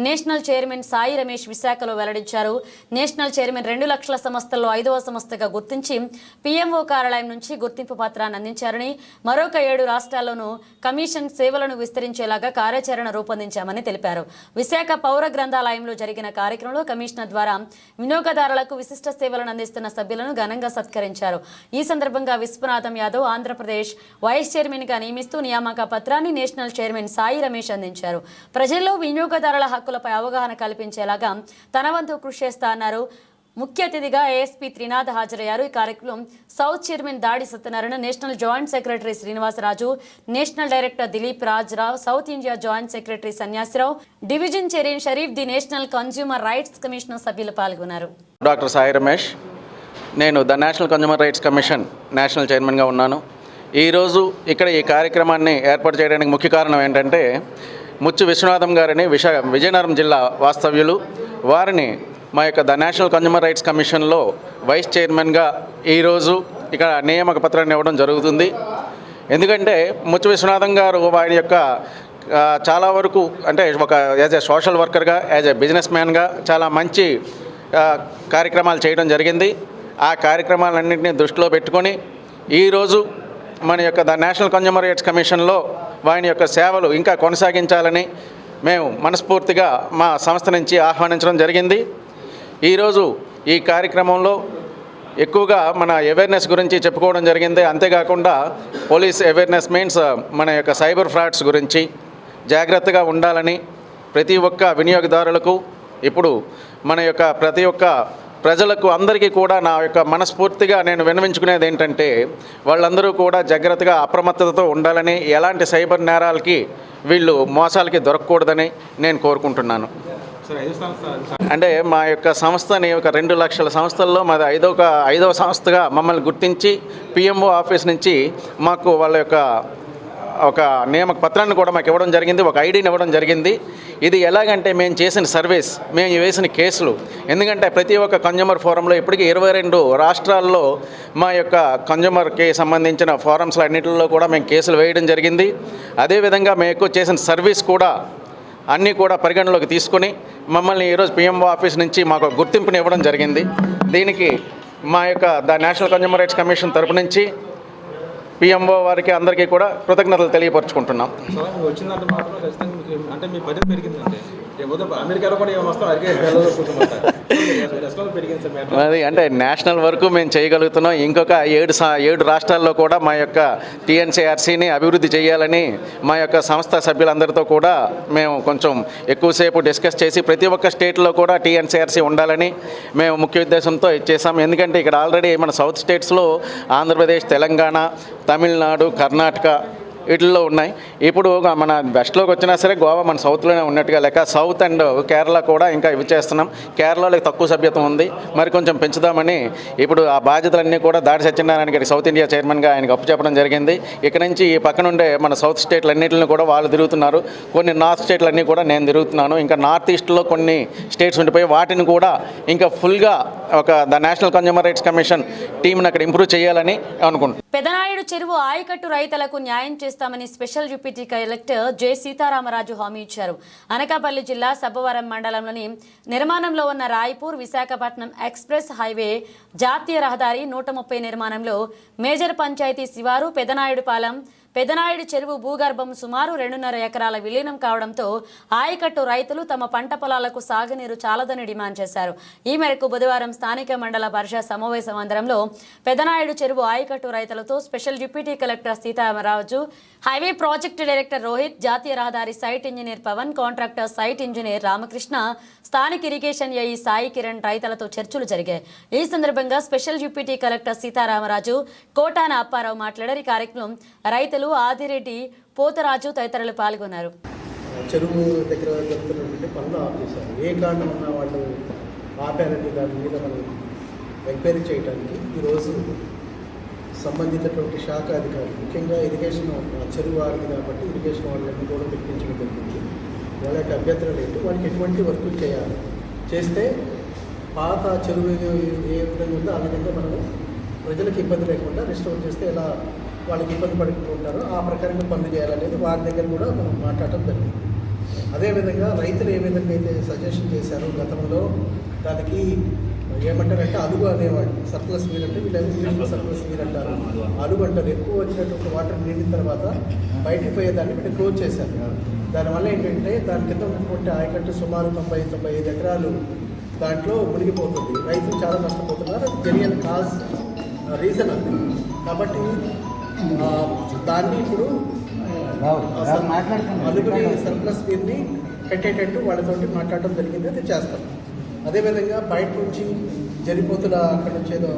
నేషనల్ చైర్మన్ సాయి రమేష్ విశాఖలో వెల్లడించారు. నేషనల్ చైర్మన్ 2 లక్షల సంస్థల్లో 5వ సంస్థగా గుర్తించి పీఎంఓ కార్యాలయం నుంచి గుర్తింపు పత్రాన్ని అందించారని, మరొక 7 రాష్ట్రాల్లోనూ కమిషన్ సేవలను విస్తరించేలాగా కార్యాచరణ రూపొందించామని తెలిపారు. విశాఖ పౌర గ్రంథాలయంలో జరిగిన కార్యక్రమంలో కమిషనర్ ద్వారా వినియోగదారులకు విశిష్ట సేవలను అందిస్తున్న సభ్యులను ఘనంగా సత్కరించారు. ఈ సందర్భంగా విశ్వనాథం యాదవ్ ఆంధ్రప్రదేశ్ వైస్ చైర్మన్ గా నియమిస్తూ నియామక పత్రాన్ని నేషనల్ చైర్మన్ సాయి రమేష్ అందించారు. ప్రజల్లో వినియోగదారుల హక్కులపై అవగాహన కల్పించేలాగా తన వంతు కృషి చేస్తా అన్నారు. ముఖ్య అతిథిగా ఏఎస్పీ త్రినాథ్ హాజరయ్యారు. ఈ కార్యక్రమం south chairman Dadi Satyanarayana, national joint secretary Srinivasaraju, national director Dilip Rajrao, south India joint secretary Sanyasirao, division chairman Sharif, the national consumer rights commission సభ్యులు పాల్గొన్నారు.
డాక్టర్ సాయి రమేష్, నేను the national consumer rights commission national చైర్మన్గా ఉన్నాను. ఈరోజు ఇక్కడ ఈ కార్యక్రమాన్ని ఏర్పాటు చేయడానికి ముఖ్య కారణం ఏంటంటే ముచ్చు విశ్వనాథం గారిని విజయనగరం జిల్లా వాస్తవ్యులు, వారిని మా యొక్క ద నేషనల్ కన్జ్యూమర్ రైట్స్ కమిషన్లో వైస్ చైర్మన్గా ఈరోజు ఇక్కడ నియామక పత్రాన్ని ఇవ్వడం జరుగుతుంది. ఎందుకంటే ముచ్చు విశ్వనాథం గారు ఆయన యొక్క చాలా వరకు అంటే ఒక యాజ్ ఎ సోషల్ వర్కర్గా, యాజ్ ఎ బిజినెస్ మ్యాన్గా చాలా మంచి కార్యక్రమాలు చేయడం జరిగింది. ఆ కార్యక్రమాలన్నింటినీ దృష్టిలో పెట్టుకొని ఈరోజు మన యొక్క ద నేషనల్ కన్జ్యూమర్ రైట్స్ కమిషన్లో వారి యొక్క సేవలు ఇంకా కొనసాగించాలని మేము మనస్ఫూర్తిగా మా సంస్థ నుంచి ఆహ్వానించడం జరిగింది. ఈరోజు ఈ కార్యక్రమంలో ఎక్కువగా మన అవేర్నెస్ గురించి చెప్పుకోవడం జరిగింది. అంతేకాకుండా పోలీస్ అవేర్నెస్ మీన్స్ మన యొక్క సైబర్ ఫ్రాడ్స్ గురించి జాగ్రత్తగా ఉండాలని ప్రతి ఒక్క వినియోగదారులకు, ఇప్పుడు మన యొక్క ప్రతి ఒక్క ప్రజలకు అందరికీ కూడా నా యొక్క మనస్ఫూర్తిగా నేను విన్నవించుకునేది ఏంటంటే వాళ్ళందరూ కూడా జాగ్రత్తగా అప్రమత్తతతో ఉండాలని, ఎలాంటి సైబర్ నేరాలకి వీళ్ళు మోసాలకి దొరకకూడదని నేను కోరుకుంటున్నాను. అంటే మా యొక్క సంస్థని ఒక 2 లక్షల సంస్థల్లో మాది ఐదవ సంస్థగా మమ్మల్ని గుర్తించి పిఎంఓ ఆఫీస్ నుంచి మాకు వాళ్ళ యొక్క ఒక నియామక పత్రాన్ని కూడా మాకు ఇవ్వడం జరిగింది, ఒక ఐడిని ఇవ్వడం జరిగింది. ఇది ఎలాగంటే మేము చేసిన సర్వీస్, మేము వేసిన కేసులు, ఎందుకంటే ప్రతి ఒక్క కన్జ్యూమర్ ఫోరంలో ఇప్పటికీ 22 రాష్ట్రాల్లో మా యొక్క కన్జ్యూమర్కి సంబంధించిన ఫోరమ్స్లో అన్నింటిలో కూడా మేము కేసులు వేయడం జరిగింది. అదేవిధంగా మేము ఎక్కువ చేసిన సర్వీస్ కూడా అన్నీ కూడా పరిగణలోకి తీసుకొని మమ్మల్ని ఈరోజు పిఎంఓ ఆఫీస్ నుంచి మాకు గుర్తింపుని ఇవ్వడం జరిగింది. దీనికి మా యొక్క the national consumer rights commission తరపు నుంచి పిఎంఓ వారికి అందరికీ కూడా కృతజ్ఞతలు తెలియపరుచుకుంటున్నాం.
వచ్చిందంటే మాత్రం ఖచ్చితంగా అంటే మీ బడ్జెట్ పెరిగిందంటే అమెరికాలో కూడా
అది అంటే నేషనల్ వరకు మేము చేయగలుగుతున్నాం. ఇంకొక 7 రాష్ట్రాల్లో కూడా మా యొక్క టీఎన్సీఆర్సీని అభివృద్ధి చేయాలని మా యొక్క సంస్థ సభ్యులందరితో కూడా మేము కొంచెం ఎక్కువసేపు డిస్కస్ చేసి ప్రతి ఒక్క స్టేట్లో కూడా టీఎన్సీఆర్సీ ఉండాలని మేము ముఖ్య ఉద్దేశంతో ఇచ్చేసాం. ఎందుకంటే ఇక్కడ ఆల్రెడీ మన సౌత్ స్టేట్స్లో ఆంధ్రప్రదేశ్, తెలంగాణ, తమిళనాడు, కర్ణాటక వీటిల్లో ఉన్నాయి. ఇప్పుడు మన వెస్ట్లోకి వచ్చినా సరే గోవా మన సౌత్లోనే ఉన్నట్టుగా లెక్క. సౌత్ అండ్ కేరళ కూడా ఇంకా ఇవి చేస్తున్నాం. కేరళలో తక్కువ సభ్యత్వం ఉంది, మరి కొంచెం పెంచుదామని ఇప్పుడు ఆ బాధ్యతలన్నీ కూడా దాడి సత్యనారాయణ గారి సౌత్ ఇండియా చైర్మన్గా ఆయనకు అప్పచెప్పడం జరిగింది. ఇక్కడ నుంచి ఈ పక్కన ఉండే మన సౌత్ స్టేట్లన్నింటిని కూడా వాళ్ళు తిరుగుతున్నారు, కొన్ని నార్త్ స్టేట్లన్నీ కూడా నేను తిరుగుతున్నాను. ఇంకా నార్త్ ఈస్ట్లో కొన్ని స్టేట్స్ ఉండిపోయి వాటిని కూడా ఇంకా ఫుల్గా ఒక the national consumer rights commission టీంని అక్కడ ఇంప్రూవ్ చేయాలని అనుకుంటున్నాను.
పెదనాయుడు చెరువు ఆయకట్టు రైతులకు న్యాయం చేస్తామని special deputy collector J Sitaramaraju హామీ ఇచ్చారు. అనకాపల్లి జిల్లా సబ్బవరం మండలంలోని నిర్మాణంలో ఉన్న రాయ్పూర్ విశాఖపట్నం ఎక్స్ప్రెస్ హైవే జాతీయ రహదారి 130 నిర్మాణంలో మేజర్ పంచాయతీ శివారు పెదనాయుడు చెరువు భూగర్భం సుమారు 2.5 ఎకరాల విలీనం కావడంతో ఆయకట్టు రైతులు తమ పంట పొలాలకు సాగునీరు చాలదని డిమాండ్ చేశారు. ఈ మేరకు బుధవారం స్థానిక మండల పరిషత్ సమావేశ మందిరంలో పెదనాయుడు చెరువు ఆయకట్టు రైతులతో special deputy collector Sitaramaraju, highway project director Rohit, జాతీయ రహదారి site engineer Pavan, contractor site engineer Ramakrishna, స్థానిక ఇరిగేషన్ ఏఈ సాయి కిరణ్ రైతులతో చర్చలు జరిగాయి. ఈ సందర్భంగా special deputy collector Sitaramaraju, Kotana Apparao మాట్లాడారు. ఈ కార్యక్రమం రైతులు ఆదిరెడ్డి, పోతరాజు తదితరులు పాల్గొన్నారు.
చెరువు దగ్గర జరుగుతున్నటువంటి పనులు ఆపేశారు. ఏ కారణం ఉన్నా వాళ్ళు ఆపారని దాని మీద మనం ఎంక్వైరీ చేయడానికి ఈరోజు సంబంధితటువంటి శాఖ అధికారులు, ముఖ్యంగా ఇరిగేషన్ చెరువు వారిని కాబట్టి ఇరిగేషన్ వాళ్ళని కూడా పిలిపించడం జరిగింది. వాళ్ళ యొక్క అభ్యంతరాలు ఏంటి, వాళ్ళకి ఎటువంటి వర్కులు చేయాలి, చేస్తే పాత చెరువు ఏ విధంగా ఉందో ఆ విధంగా మనము ప్రజలకు ఇబ్బంది లేకుండా రెస్టోర్ చేస్తే ఎలా వాళ్ళకి ఇబ్బంది పడుకుంటారో ఆ ప్రకారంగా పనులు చేయాలనేది వారి దగ్గర కూడా మనం మాట్లాడటం జరిగింది. అదేవిధంగా రైతులు ఏ విధంగా అయితే సజెషన్ చేశారో గతంలో దానికి ఏమంటారంటే అలుగు అనేవాళ్ళు, సర్ప్లస్ నీరు అంటే వీళ్ళు సర్ప్లస్ నీరు అంటారు, అలుగు అంటారు. ఎక్కువ వచ్చినటువంటి వాటర్ నిండిన తర్వాత బయటికి పోయేదాన్ని వీళ్ళు క్లోజ్ చేశారు. దానివల్ల ఏంటంటే దాని కింద ఉన్నటువంటి ఆయకట్టు సుమారు 90-95 ఎకరాలు దాంట్లో మునిగిపోతుంది. రైతులు చాలా నష్టపోతున్నారు. అది జరిగిన కాజ్ రీజన్ అది. కాబట్టి దాన్ని ఇప్పుడు అలుగుని సర్ప్లస్ నీరుని కట్టేటట్టు వాళ్ళతోటి మాట్లాడటం జరిగింది. అది చేస్తాం. అదేవిధంగా బయట నుంచి జరిపోతుల అక్కడ నుంచి ఏదో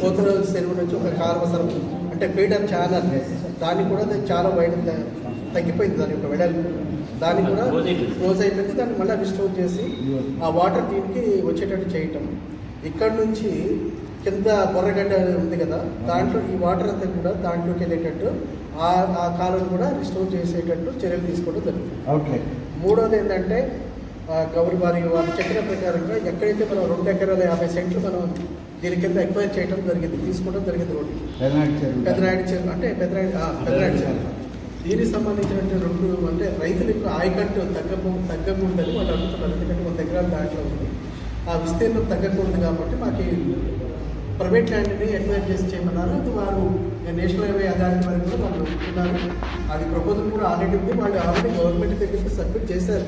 పోతుల చెరువు నుంచి ఒక కాలువ అంటే ఫీడర్ ఛానల్ దాన్ని కూడా చాలా వైడ్ తగ్గిపోయింది. దాని యొక్క వెడల్పు దాన్ని కూడా క్లోజ్ అయిపోయింది. దాన్ని మళ్ళీ రిస్టోర్ చేసి ఆ వాటర్ దీనికి వచ్చేటట్టు చేయటం. ఇక్కడ నుంచి కింద బొర్రగడ్డ ఉంది కదా, దాంట్లో ఈ వాటర్ అంతా కూడా దాంట్లోకి వెళ్ళేటట్టు ఆ కాలం కూడా రిస్టోర్ చేసేటట్టు చర్యలు తీసుకోవడం జరుగుతుంది.
ఓకే.
మూడోది ఏంటంటే గౌరీ వారి వాళ్ళు చెప్పిన ప్రకారంగా ఎక్కడైతే మనం 2 ఎకరాల 50 సెంట్లు మనం దీని కింద ఎక్వైర్ చేయడం జరిగింది, తీసుకోవడం జరిగింది. రోడ్డు పెద్దనాయుడు చెరువు అంటే పెద్దనాయుడు చెరువు. దీనికి సంబంధించినటువంటి 2 అంటే రైతులకు ఆయకట్టు తగ్గకూడదని వాళ్ళు అడుగుతున్నారు. ఎందుకంటే 100 ఎకరాలు దాంట్లో ఉంది, ఆ విస్తీర్ణం తగ్గకూడదు కాబట్టి మాకు ప్రైవేట్ ల్యాండ్ని ఎక్వైర్ చేసి చేయమన్నారు. అది వారు నేషనల్ హైవే అథారిటీ వరకు కూడా వాళ్ళు ఒప్పుకున్నారు. అది ప్రపోజల్ కూడా ఆల్రెడీ ఉంది, వాళ్ళు ఆల్రెడీ గవర్నమెంట్ దగ్గరికి సబ్మిట్ చేశారు.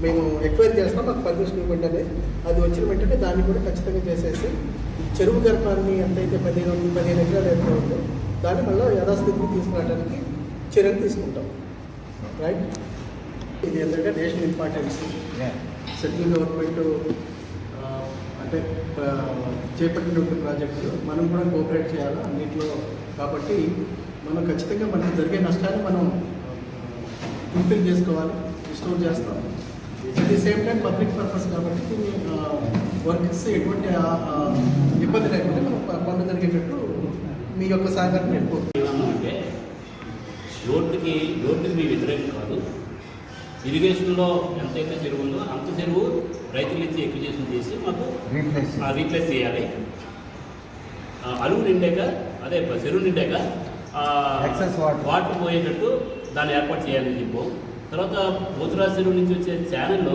మేము ఎక్వైర్ చేస్తాం, మాకు పర్మిషన్ ఇవ్వండి. అది వచ్చిన వెంటనే దాన్ని కూడా ఖచ్చితంగా చేసేసి చెరువు గర్భాన్ని ఎంతైతే 15 ఎకరాలు ఎంత ఉందో దాన్ని మళ్ళీ యథాస్థితికి తీసుకురావడానికి చర్యలు తీసుకుంటాం. రైట్. ఇది ఏంటంటే నేషనల్ ఇంపార్టెన్స్. సెంట్రల్ గవర్నమెంట్ అంటే చేపట్టినటువంటి ప్రాజెక్టులు మనం కూడా కోఆపరేట్ చేయాలి అన్నింటిలో. కాబట్టి మనం ఖచ్చితంగా మనకు జరిగే నష్టాన్ని మనం ఫుల్ఫిల్ చేసుకోవాలి, రిస్టోర్ చేస్తాం. At the same time public purpose కాబట్టి దీన్ని వర్క్స్ ఎటువంటి ఇబ్బంది లేకుండా మనం పనులు జరిగేటట్టు మీ యొక్క సహకారం నేను
అంటే రోడ్డుకి మీ వ్యతిరేకం కాదు. ఇరిగేషన్లో ఎంతైతే చెరువు ఉందో అంత చెరువు రైతులు ఇచ్చి ఎక్విజేషన్ చేసి మాకు రీప్లేస్ చేయాలి. అరువు నిండాక అదే చెరువు నిండాక వాటర్ పోయేటట్టు దాన్ని ఏర్పాటు చేయాలని చెప్పు. తర్వాత పోతురాజు చెరువు నుంచి వచ్చే ఛానల్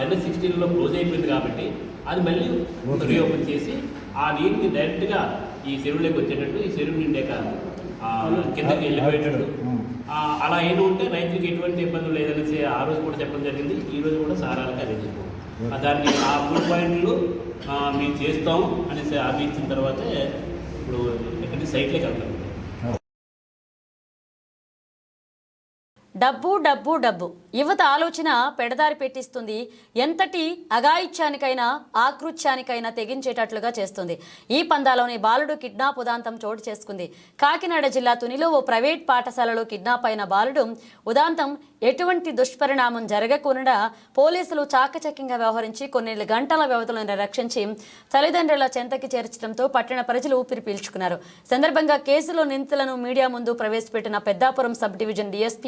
NS16లో క్లోజ్ అయిపోయింది కాబట్టి అది మళ్ళీ రీఓపెన్ చేసి ఆ నీటిని డైరెక్ట్గా ఈ చెరువులోకి వచ్చేటట్టు, ఈ చెరువు నిండాక కిందకి వెళ్ళిపోయేటట్టు అలా అయినా ఉంటే రైతులకు ఎటువంటి ఇబ్బందులు లేదనేసి ఆ రోజు కూడా చెప్పడం జరిగింది. ఈ రోజు కూడా సారాలకు అదే చెప్పాం. దాన్ని ఆ 3 పాయింట్లు మేము చేస్తాం అనేసి హామీ ఇచ్చిన తర్వాతే ఇప్పుడు ఎక్కడి సైట్లోకి వెళ్తాం.
డబ్బు డబ్బు డబ్బు యువత ఆలోచన పెడదారి పెట్టిస్తుంది. ఎంతటి అఘాయిత్యానికైనా ఆకృత్యానికైనా తెగించేటట్లుగా చేస్తుంది. ఈ పందాలోని బాలుడు కిడ్నాప్ ఉదాంతం చోటు చేసుకుంది. కాకినాడ జిల్లా తునిలో ఓ ప్రైవేట్ పాఠశాలలో కిడ్నాప్ అయిన బాలుడు ఉదాంతం ఎటువంటి దుష్పరిణామం జరగకుండా పోలీసులు చాకచక్యంగా వ్యవహరించి కొన్ని గంటల వ్యవధిలో రక్షించి తల్లిదండ్రుల చెంతకి చేర్చడంతో పట్టణ ప్రజలు ఊపిరి పీల్చుకున్నారు. సందర్భంగా కేసులో నిందితులను మీడియా ముందు ప్రవేశపెట్టిన Peddapuram sub division DSP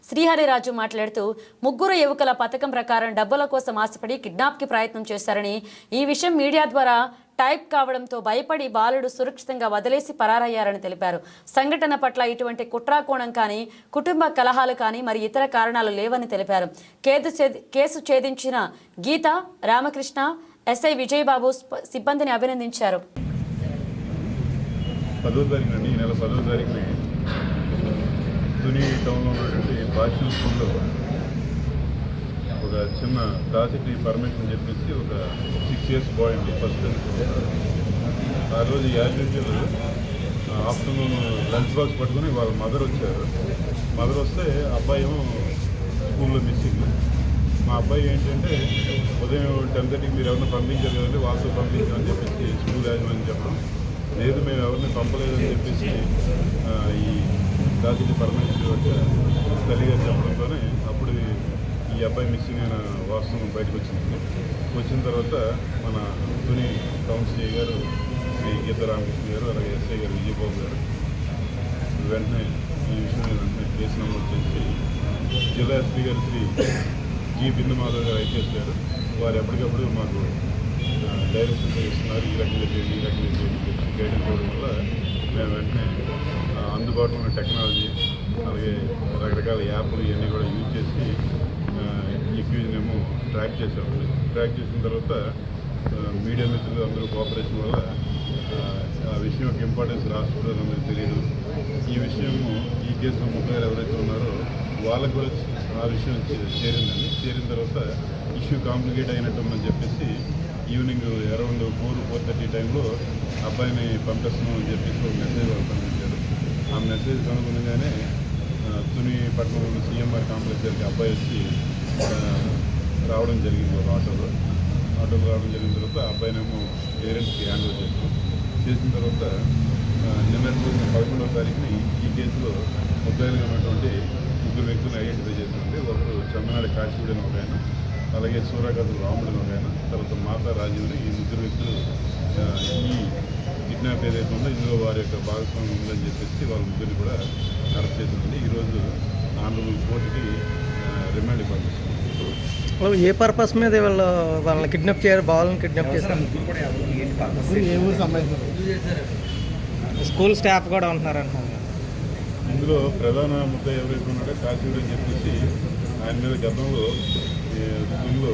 Srihari Raju మాట్లాడుతూ 3 యువకుల పథకం ప్రకారం డబ్బుల కోసం ఆశపడి కిడ్నాప్కి ప్రయత్నం చేశారని, ఈ విషయం మీడియా ద్వారా టైప్ కావడంతో భయపడి బాలుడు సురక్షితంగా వదిలేసి పరారయ్యారని తెలిపారు. సంఘటన పట్ల ఇటువంటి కుట్రాకోణం కానీ, కుటుంబ కలహాలు కానీ మరి ఇతర కారణాలు లేవని తెలిపారు. కేసు ఛేదించిన గీత, రామకృష్ణ, SI విజయబాబు సిబ్బందిని అభినందించారు.
10వ తారీఖున ఈ నెల 10వ తారీఖున తుని టౌన్లో ఉన్నటువంటి భాషణ స్కూల్లో ఒక చిన్న ప్రాజెక్ట్ పర్మిషన్ చెప్పేసి ఒక 6 years బాయ్ అండి ఫస్ట్. ఆ రోజు as usual afternoon lunch box పట్టుకుని వాళ్ళ మదర్ వచ్చారు. మదర్ వస్తే అబ్బాయి ఏమో స్కూల్లో మిస్సింగ్. మా అబ్బాయి ఏంటంటే ఉదయం 10:30కి మీరు ఎవరిని పంపించారు కదండి, వాళ్ళతో పంపించామని చెప్పేసి స్కూల్ యాజమాన్యం చెప్పడం. లేదు మేము ఎవరిని పంపలేదని చెప్పేసి ఈ ప్రాజెక్ట్ పర్మిషన్ తల్లిగారు చెప్పడంతోనే అప్పుడు ఈ అబ్బాయి మిస్సింగ్ అయిన వాస్తవం బయటకు వచ్చింది. వచ్చిన తర్వాత మన తుని టౌన్ సిఐ గారు శ్రీ గీత రామకృష్ణ గారు, అలాగే SI గారు విజయబాబు గారు వెంటనే ఈ విషయం వెంటనే కేసు నమోదు చేసి జిల్లా SP గారు శ్రీ G బిందుమాధవ్ గారు IPS గారు వారు ఎప్పటికప్పుడు మాకు డైరెక్షన్స్ ఇస్తున్నారు. ఈ రకంగా చేయండి, ఈ రకంగా చేయండి గైడెన్స్ ఇవ్వడం వల్ల మేము వెంటనే అందుబాటులో ఉన్న టెక్నాలజీ అలాగే రకరకాల యాప్లు ఇవన్నీ కూడా యూజ్ చేసి ఎక్యూజ్నేమో ట్రాక్ చేసాము. ట్రాక్ చేసిన తర్వాత మీడియా మిత్రులు అందరూ కోఆపరేషన్ వల్ల ఆ విషయం యొక్క ఇంపార్టెన్స్ రాష్ట్ర ప్రజలందరికీ తెలియదు. ఈ విషయము ఈ కేసులో ముగ్గురు ఎవరైతే ఉన్నారో వాళ్ళకు కూడా ఆ విషయం చేరిందండి. చేరిన తర్వాత ఇష్యూ కాంప్లికేట్ అయినట్టుందని చెప్పేసి ఈవినింగ్ అరౌండ్ 4-4:30 టైంలో అబ్బాయిని పంపిస్తున్నాం అని చెప్పేసి ఒక మెసేజ్ వాళ్ళు పంపించారు. ఆ మెసేజ్ కనుగొనగానే తుని పట్టణంలో CMR కాంప్లెక్స్ దగ్గరికి అబ్బాయి వచ్చి రావడం జరిగింది. ఒక ఆటోలో రావడం జరిగిన తర్వాత అబ్బాయినేమో పేరెంట్స్కి హ్యాండ్ ఓవర్ చేసిన తర్వాత నిన్న 11వ తారీఖున ఈ కేసులో ముద్దాయిలుగా ఉన్నటువంటి 3 వ్యక్తులను ఐడెంటిఫై చేసింది. ఒకరు చందనాడి కాశీవుడని ఒక ఆయన, అలాగే సూర్యకాంత్ రాముడని ఒక ఆయన, తర్వాత మాత మాతా రాజీవ్ని ఈ ముగ్గురు వ్యక్తులు ఈ కిడ్నాప్ ఏదైతే ఉందో ఇందులో వారి యొక్క భాగస్వామ్యం ఉందని చెప్పేసి వాళ్ళ ముగ్గురిని కూడా అరెస్ట్ చేసింది. ఈరోజు ఆనరబుల్ కోర్టుకి రిమాండ్ పంపిస్తుంది.
ఏ పర్పస్ మీద వాళ్ళని కిడ్నాప్ చేయాలి, బావాలని కిడ్నాప్ చేశారు? స్కూల్ స్టాఫ్ కూడా ఉంటున్నారు అంటున్నారు.
ఇందులో ప్రధాన ముద్ద ఎవరైతే ఉన్నాడో కాశీడు అని చెప్పేసి ఆయన మీద గతంలో స్కూల్లో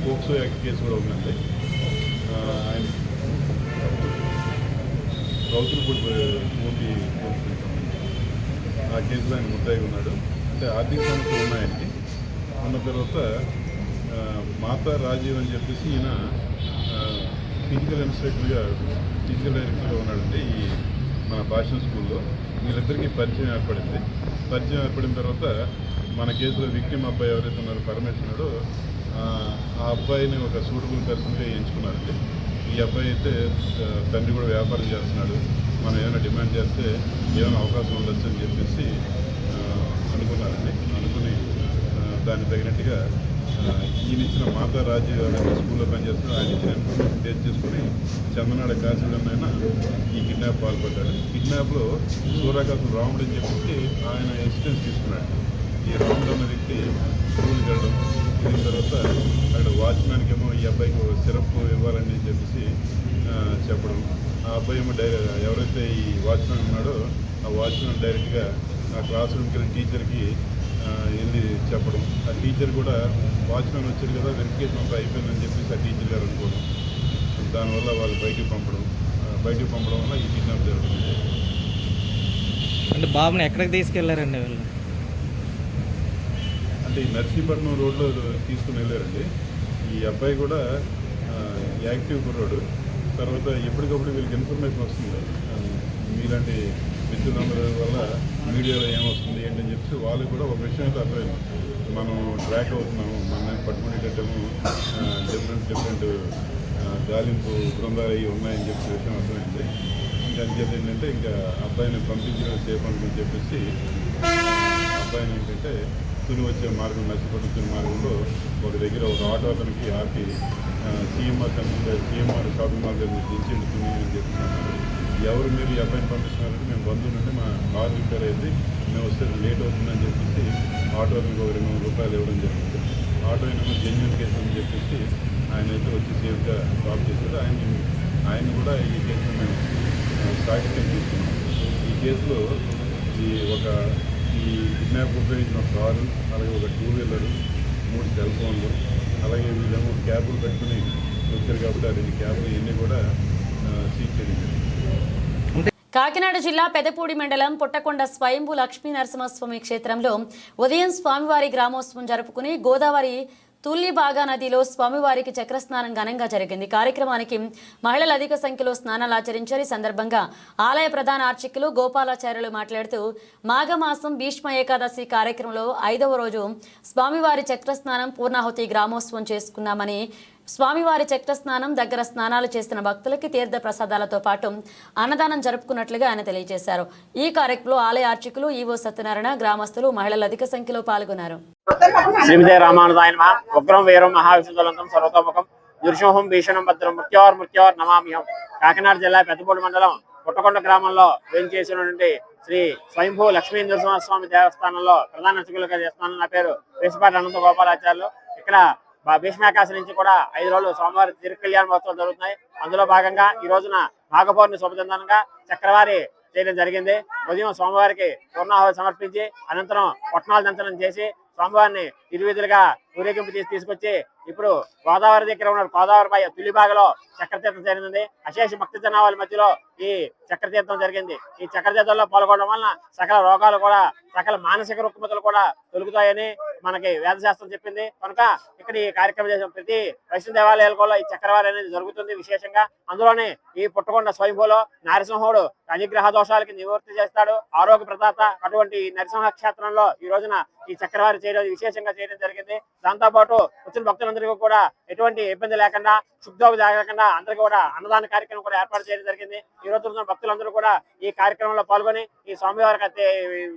పోక్సో యాక్ట్ కేసు కూడా ఉందండి. ఆయన రౌతులపూడి పూర్తి ఆ కేసులో ఆయన ముద్దాయి ఉన్నాడు. అంటే ఆర్థిక సమస్యలు ఉన్నాయని ఉన్న తర్వాత మాతా రాజీవ్ అని చెప్పేసి ఈయన ఫిజికల్ డైరెక్టర్గా ఉన్నాడండి ఈ మన భాషణ స్కూల్లో. వీళ్ళిద్దరికీ పరిచయం ఏర్పడింది. పరిచయం ఏర్పడిన తర్వాత మన కేసులో విక్టిమ్ అబ్బాయి ఎవరైతే ఉన్నారో పరమేశ్వరుడు, ఆ అబ్బాయిని ఒక సూటబుల్ పర్సన్గా ఎంచుకున్నారండి. ఈ అబ్బాయి అయితే తండ్రి కూడా వ్యాపారం చేస్తున్నాడు, మనం ఏమైనా డిమాండ్ చేస్తే ఏమైనా అవకాశం ఉండొచ్చు అని చెప్పేసి అనుకున్నారండి. అనుకుని దానికి తగినట్టుగా ఈయన ఇచ్చిన మాతా రాజీవ్ అనే స్కూల్లో పనిచేస్తూ ఆయన ఇచ్చిన ఇన్ఫర్మేషన్ బేస్ చేసుకుని చందనాడ కాశీడమైనా ఈ కిడ్నాప్ పాల్పడ్డాడు. కిడ్నాప్లో సూర్యాకాశం రాముడు అని చెప్పేసి ఆయన అసిస్టెన్స్ తీసుకున్నాడు. ఈ రాముడు అన్న వ్యక్తి స్కూల్కి వెళ్ళడం, వెళ్ళిన తర్వాత అక్కడ వాచ్మ్యాన్కి ఏమో ఈ అబ్బాయికి సిరప్ ఇవ్వాలని చెప్పేసి చెప్పడం. ఆ అబ్బాయి ఏమో ఎవరైతే ఈ వాచ్మ్యాన్ ఉన్నాడో ఆ వాచ్మ్యాన్ డైరెక్ట్గా ఆ క్లాస్ రూమ్కి వెళ్ళి టీచర్కి వెళ్ళి చెప్పడం. ఆ టీచర్ కూడా వాచ్మ్యాన్ వచ్చారు కదా వెరిఫికేషన్ అంతా అయిపోయిందని చెప్పేసి ఆ టీచర్ గారు అనుకోవడం. దానివల్ల వాళ్ళు బయటికి పంపడం వల్ల ఈ కిడ్నాప్ జరుగుతుంది.
అంటే బాబుని ఎక్కడికి తీసుకెళ్లారండి వీళ్ళు?
అంటే ఈ నర్సీపట్నం రోడ్లో తీసుకుని వెళ్ళారండి. ఈ అబ్బాయి కూడా యాక్టివ్ కుర్రాడు. తర్వాత ఎప్పటికప్పుడు వీళ్ళకి ఇన్ఫర్మేషన్ వస్తుంది మీలాంటి మిత్రులందరి వల్ల మీడియాలో ఏమొస్తుంది ఏంటని చెప్పి వాళ్ళకి కూడా ఒక విషయం అయితే అర్థమైంది. మనం ట్రాక్ అవుతున్నాము, మన పట్టుకునేటట్టేమో డిఫరెంట్ గాలింపు బృందాలు అవి ఉన్నాయని చెప్పి విషయం అర్థమైంది. ఇంకా అంచేది ఏంటంటే ఇంకా అబ్బాయిని పంపించడం సేఫ్ అనుకుని చెప్పేసి అబ్బాయిని ఏంటంటే తుని వచ్చే మార్గం నర్సీపట్నం తుని మార్గంలో ఒక దగ్గర ఒక ఆటో అతనికి ఆపి సీఎంఆర్ షాపింగ్ మాల్ దగ్గర దించండి తుని అని చెప్తున్నారు. ఎవరు మీరు ఈ అబ్బాయిని పంపిస్తున్నారంటే మేము బంధువులంటే మా కారు రిపేర్ అయింది, మేము వస్తే లేట్ అవుతుందని చెప్పేసి ఆటోకి ఒక 200 రూపాయలు ఇవ్వడం జరిగింది. ఆటో ఏమో జెన్యున్ కేసు అని చెప్పేసి ఆయన అయితే వచ్చి సేఫ్గా డ్రాప్ చేశారు. ఆయన కూడా ఈ కేసులో మేము సాక్షిగా తీసుకున్నాం. ఈ కేసులో ఈ కిడ్నాప్ ఉపయోగించిన కారు, అలాగే ఒక 2 వీలరు, 3 సెల్ ఫోన్లు, అలాగే వీళ్ళేమో క్యాబులు పెట్టుకుని వచ్చారు కాబట్టి ఆ 2 క్యాబులు ఇవన్నీ కూడా సీజ్ చేయడం జరిగింది.
కాకినాడ జిల్లా పెదపూడి మండలం పుట్టకొండ స్వయంభూ లక్ష్మీ నరసింహస్వామి క్షేత్రంలో ఉదయం స్వామివారి గ్రామోత్సవం జరుపుకుని గోదావరి తుల్లిబాగా నదిలో స్వామివారికి చక్రస్నానం ఘనంగా జరిగింది. కార్యక్రమానికి మహిళలు అధిక సంఖ్యలో స్నానాలు ఆచరించారు. ఈ సందర్భంగా ఆలయ ప్రధాన అర్చకులు గోపాలాచార్యులు మాట్లాడుతూ మాఘమాసం భీష్మ ఏకాదశి కార్యక్రమంలో 5వ రోజు స్వామివారి చక్రస్నానం పూర్ణాహుతి గ్రామోత్సవం చేసుకున్నామని, స్వామివారి చక్రస్నానం దగ్గర స్నానాలు చేస్తున్న భక్తులకి తీర్థ ప్రసాదాలతో పాటు అన్నదానం జరుపుకున్నట్లుగా ఆయన తెలియజేశారు. ఈ కార్యక్రమంలో ఆలయ అర్చకులు ఈవో సత్యనారాయణ, గ్రామస్తులు, మహిళలు అధిక సంఖ్యలో పాల్గొన్నారు.
శ్రీమతే రామానుజాయ నమః. ఉగ్రం వీరం మహావిష్ణుదలంతం సర్వతోముఖం దుర్శోహం భీషణం భద్రం మృత్యోర్ నమామ్యం. కాకినాడ జిల్లా పెద్దపూడి మండలం పుట్టకొండ గ్రామంలో వేంచేసినటువంటి శ్రీ స్వయంభూ లక్ష్మీ నరసింహస్వామి దేవస్థానంలో ప్రధాన అర్చకులుగా చేస్తున్నాను. నా పేరు వేసిపాటి అనంత గోపాలాచార్యులు. ఇక్కడ భీష్మాకాశి నుంచి కూడా 5 రోజులు స్వామివారి తిరుకల్యాణ మహోత్సవం జరుగుతున్నాయి. అందులో భాగంగా ఈ రోజున మాఘపౌర్ణమి శుభదినంగా చక్రవారి చేయడం జరిగింది. ఉదయం స్వామివారికి పూర్ణాహుతి సమర్పించి అనంతరం పొట్నాల దంచనం చేసి స్వామివారిని ఇరువిధులుగా ఊరేగింపు తీసుకొచ్చి ఇప్పుడు గోదావరి దగ్గర ఉన్న గోదావరిపై తుల్లిబాగలో చక్రతీర్థం జరిగింది. అశేష భక్తి జనాల మధ్యలో ఈ చక్రతీర్థం జరిగింది. ఈ చక్రతీర్థంలో పాల్గొనడం వలన సకల రోగాలు కూడా, సకల మానసిక రుగ్మతలు కూడా తొలుగుతాయని మనకి వేదశాస్త్రం చెప్పింది. కనుక ఇక్కడ ఈ కార్యక్రమం చేసిన ప్రతి వైష్ణవ దేవాలయాలలో ఈ చక్రవారి అనేది జరుగుతుంది విశేషంగా. అందులోనే ఈ పుట్టకొండ స్వయంభూలో నరసింహుడు అనిగ్రహ దోషాలకి నివృత్తి చేస్తాడు, ఆరోగ్య ప్రదాత. అటువంటి నరసింహ క్షేత్రంలో ఈ రోజున ఈ చక్రవారి చేయడం విశేషంగా చేయడం జరిగింది. దాంతో పాటు వచ్చిన భక్తులందరూ భక్తులందరికీ కూడా ఎటువంటి ఇబ్బంది లేకుండా శుద్ధోగు జరగకుండా అందరికీ కూడా అన్నదాన కార్యక్రమం కూడా ఏర్పాటు చేయడం జరిగింది. ఈ రోజు భక్తులందరూ కూడా ఈ కార్యక్రమంలో పాల్గొని ఈ స్వామివారికి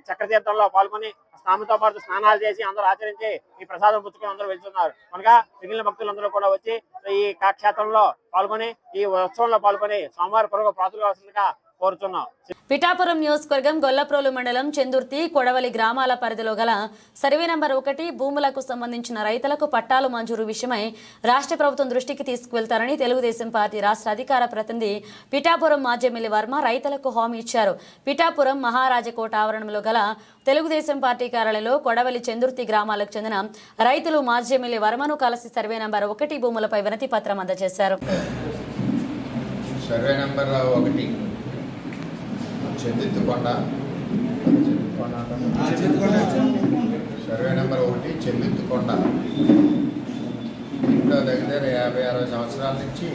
చక్రతీర్థంలో పాల్గొని స్నానంతో పాటు స్నానాలు చేసి అందరూ ఆచరించి ఈ ప్రసాదం పుచ్చుకొని అందరూ వెళ్తున్నారు. అనగా మిగిలిన భక్తులందరూ కూడా వచ్చి ఈ క్షేత్రంలో పాల్గొని ఈ ఉత్సవంలో పాల్గొని స్వామివారి కొరకు పాత్రగా కోరుతున్నాం.
పిఠాపురం నియోజకవర్గం గొల్లప్రోలు మండలం చెందుర్తి కొడవలి గ్రామాల పరిధిలో గల సర్వే నంబర్ 1 భూములకు సంబంధించిన రైతులకు పట్టాలు మంజూరు విషయమై రాష్ట్ర ప్రభుత్వం దృష్టికి తీసుకువెళ్తారని తెలుగుదేశం పార్టీ రాష్ట్ర అధికార ప్రతినిధి పిఠాపురం మాజీ ఎమ్మెల్యే వర్మ రైతులకు హామీ ఇచ్చారు. పిఠాపురం మహారాజకోట ఆవరణంలో గల తెలుగుదేశం పార్టీ కార్యాలయంలో కొడవలి చెందుర్తి గ్రామాలకు చెందిన రైతులు మాజీ ఎమ్మెల్యే వర్మను కలిసి సర్వే నంబర్ 1 భూములపై వినతి పత్రం అందజేశారు.
సర్వే నంబర్ 1 చెందుత్తికొండ సర్వే నెంబర్ 1 చెందుత్తికొండ ఇంట్లో దగ్గర 50-60 సంవత్సరాల నుంచి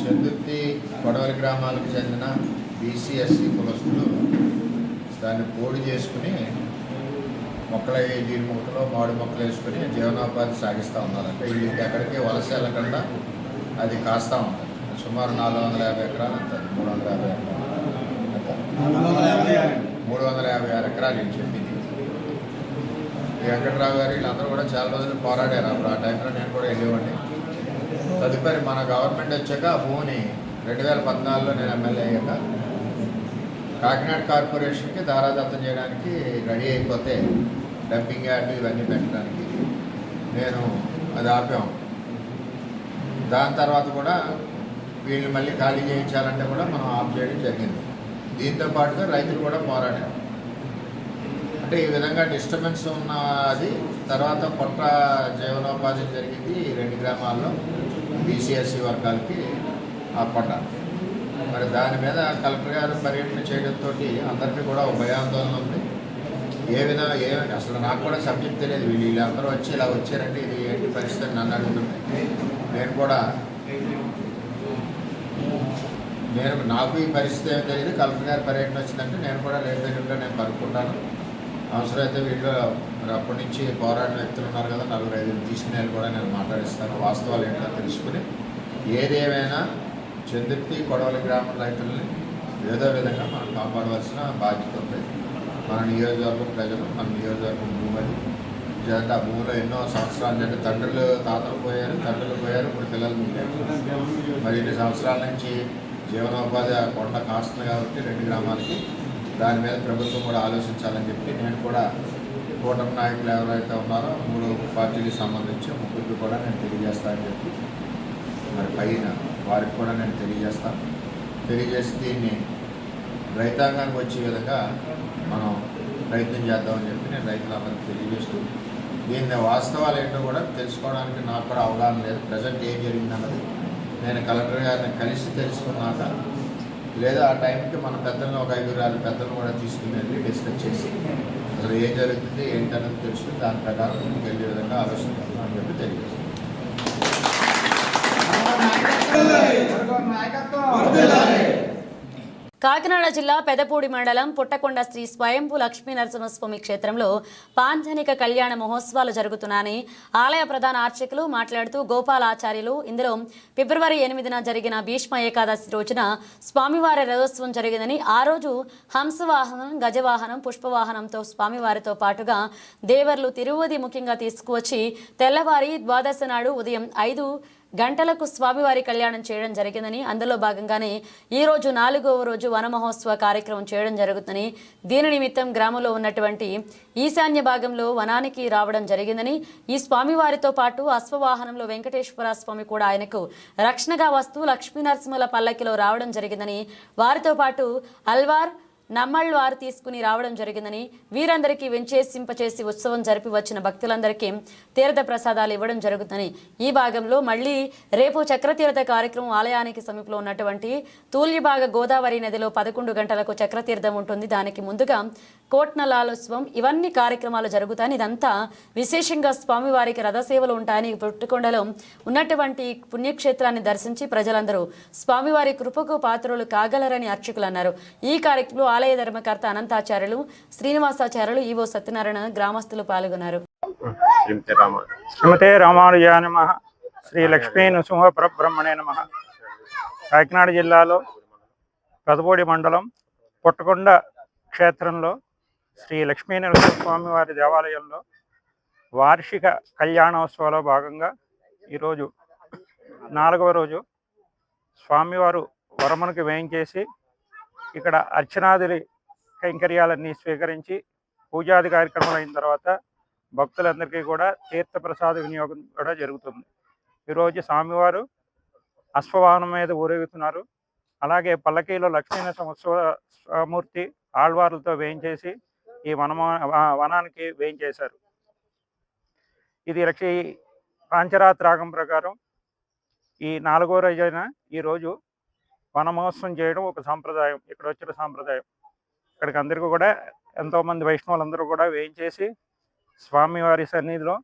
చెందుర్తి కొడవలి గ్రామాలకు చెందిన బీసీ ఎస్సీ కులస్తులు దాన్ని పోడి చేసుకుని జీడి మొక్కలు మామిడి మొక్కలు వేసుకుని జీవనోపాధి సాగిస్తూ ఉన్నారు. అంటే వీళ్ళకి ఎక్కడికి వలస వెళ్ళకుండా అది కాస్తూ ఉంటుంది. సుమారు 450 ఎకరాలు ఉంటుంది. 356 ఎకరాలు ఇచ్చింది. ఈ వెంకటరావు గారు వీళ్ళందరూ కూడా చాలా రోజులు పోరాడారు. అప్పుడు ఆ టైంలో నేను కూడా వెళ్ళేవాడిని. తదుపరి మన గవర్నమెంట్ వచ్చాక ఆ భూమిని 2014లో నేను ఎమ్మెల్యే అయ్యాక కాకినాడ కార్పొరేషన్కి దారాదత్తం చేయడానికి రెడీ అయిపోతే డంపింగ్ యార్డు ఇవన్నీ పెట్టడానికి నేను అది ఆపాం. దాని తర్వాత కూడా వీళ్ళు మళ్ళీ ఖాళీ చేయించాలంటే కూడా మనం ఆఫ్ చేయడం జరిగింది. దీంతో పాటుగా రైతులు కూడా పోరాడారు. అంటే ఈ విధంగా డిస్టర్బెన్స్ ఉన్న అది తర్వాత పొట్ట జీవనోపాధి జరిగింది. 2 గ్రామాల్లో బీసీఎస్సీ వర్గాలకి ఆ పొట్ట. మరి దాని మీద కలెక్టర్ గారు పర్యటన చేయడంతో అందరికీ కూడా ఒక భయాందోళన ఉంది. అసలు నాకు కూడా సబ్జెక్ట్ తెలియదు. వీళ్ళందరూ వచ్చి ఇలా వచ్చారంటే ఇది ఏంటి పరిస్థితి నన్ను అడుగుతుంది. నాకు ఈ పరిస్థితి ఏమో తెలియదు. కలెక్టర్ గారి పర్యటన వచ్చిందంటే నేను కూడా లేదంటే నేను కనుక్కుంటాను. అవసరమైతే వీళ్ళు మరి అప్పటి నుంచి పోరాడిన వ్యక్తులు ఉన్నారు కదా, 4-5 తీసుకునే కూడా నేను మాట్లాడిస్తాను. వాస్తవాలు ఏంటో తెలుసుకుని ఏదేమైనా చెందుర్తి కొడవలి గ్రామం రైతుల్ని ఏదో విధంగా మనం కాపాడవలసిన బాధ్యత ఉంది. మన నియోజకవర్గం ప్రజలు, మన నియోజకవర్గం భూమి జనంటే ఆ భూమిలో ఎన్నో సంవత్సరాల నుండి తండ్రులు తాతలు పోయారు, ఇప్పుడు పిల్లలు మిగిలారు. మరి ఇన్ని సంవత్సరాల నుంచి జీవనోపాధి కొండ కాస్తుంది కాబట్టి 2 గ్రామాలకి దాని మీద ప్రభుత్వం కూడా ఆలోచించాలని చెప్పి నేను కూడా కూటమి నాయకులు ఎవరైతే ఉన్నారో 3 పార్టీలకు సంబంధించి 3 కూడా నేను తెలియజేస్తానని చెప్పి మరి పైన వారికి కూడా నేను తెలియజేసి దీన్ని రైతాంగానికి వచ్చే విధంగా మనం ప్రయత్నం చేద్దామని చెప్పి నేను రైతులందరికీ తెలియజేస్తూ దీన్ని వాస్తవాలు ఏంటో కూడా తెలుసుకోవడానికి నాకు కూడా అవగాహన లేదు. ప్రజెంట్ ఏం జరిగిందన్నది నేను కలెక్టర్ గారిని కలిసి తెలుసుకున్నాక లేదా ఆ టైంకి మన పెద్దలను ఒక 5-6 పెద్దలను కూడా తీసుకుని వెళ్ళి డిస్కస్ చేసి అసలు ఏం జరుగుతుంది ఏంటన్నది తెలుసుకుని దాని ప్రకారం ముందుకు వెళ్ళే విధంగా ఆలోచన చేద్దాం అని చెప్పి తెలియజేస్తాను.
కాకినాడ జిల్లా పెదపూడి మండలం పుట్టకొండ శ్రీ స్వయంభూ లక్ష్మీ నరసింహస్వామి క్షేత్రంలో పాంచనిక కళ్యాణ మహోత్సవాలు జరుగుతున్నాయని ఆలయ ప్రధాన అర్చకులు మాట్లాడుతూ గోపాలాచార్యులు ఇందులో ఫిబ్రవరి 8న జరిగిన భీష్మ ఏకాదశి రోజున స్వామివారి రథోత్సవం జరిగిందని ఆ రోజు హంసవాహనం, గజవాహనం, పుష్పవాహనంతో స్వామివారితో పాటుగా దేవర్లు తిరువది ముఖ్యంగా తీసుకువచ్చి తెల్లవారి ద్వాదశ నాడు ఉదయం 5 గంటలకు స్వామివారి కళ్యాణం చేయడం జరిగిందని, అందులో భాగంగానే ఈ రోజు 4వ రోజు వన మహోత్సవ కార్యక్రమం చేయడం జరుగుతుందని, దీని నిమిత్తం గ్రామంలో ఉన్నటువంటి ఈశాన్య భాగంలో వనానికి రావడం జరిగిందని, ఈ స్వామివారితో పాటు అశ్వవాహనంలో వెంకటేశ్వర స్వామి కూడా ఆయనకు రక్షణగా వస్తూ లక్ష్మీనరసింహుల పల్లకిలో రావడం జరిగిందని, వారితో పాటు అల్వార్ నమ్మళ్ళు వారు తీసుకుని రావడం జరిగిందని, వీరందరికీ వెంచేసింపచేసి ఉత్సవం జరిపి వచ్చిన భక్తులందరికీ తీర్థ ప్రసాదాలు ఇవ్వడం జరుగుతుందని, ఈ భాగంలో మళ్ళీ రేపు చక్రతీర్థ కార్యక్రమం ఆలయానికి సమీపంలో ఉన్నటువంటి తూల్యభాగ గోదావరి నదిలో 11 గంటలకు చక్రతీర్థం ఉంటుంది. దానికి ముందుగా కోట్నలాలోత్సవం ఇవన్నీ కార్యక్రమాలు జరుగుతాయని, ఇదంతా విశేషంగా స్వామివారికి రథసేవలు ఉంటాయని పుట్టుకొండలో ఉన్నటువంటి పుణ్యక్షేత్రాన్ని దర్శించి ప్రజలందరూ స్వామివారి కృపకు పాత్రలు కాగలరని అర్చకులు అన్నారు. ఈ కార్యక్రమంలో ఆలయ ధర్మకర్త అనంతాచార్యులు, శ్రీనివాసాచార్యులు, ఈవో సత్యనారాయణ, గ్రామస్తులు పాల్గొన్నారు.
శ్రీమతే రామానుజాయ నమః. శ్రీ లక్ష్మీ నృసింహ పరబ్రహ్మణే నమః. కాకినాడ జిల్లాలో పెదపూడి మండలం పుట్టకొండ క్షేత్రంలో శ్రీ లక్ష్మీ నరసింహస్వామి వారి దేవాలయంలో వార్షిక కళ్యాణోత్సవాలో భాగంగా ఈరోజు 4వ రోజు స్వామివారు వరమునికి వేయించేసి ఇక్కడ అర్చనాదులి కైంకర్యాలన్నీ స్వీకరించి పూజాది కార్యక్రమాలు అయిన తర్వాత భక్తులందరికీ కూడా తీర్థప్రసాద వినియోగం కూడా జరుగుతుంది. ఈరోజు స్వామివారు అశ్వవాహనం మీద ఊరేగుతున్నారు. అలాగే పల్లకీలో లక్ష్మీనరసింహమూర్తి ఆళ్వార్లతో వేయించేసి ఈ వనానికి వేయించేశారు. ఇది పాంచరాత్ర రాగం ప్రకారం ఈ 4వ రోజైన ఈరోజు వన మహోత్సవం చేయడం ఒక సాంప్రదాయం, ఇక్కడ వచ్చిన సాంప్రదాయం. ఇక్కడికి అందరికీ కూడా ఎంతోమంది వైష్ణవులందరూ కూడా వేయించేసి స్వామివారి సన్నిధిలో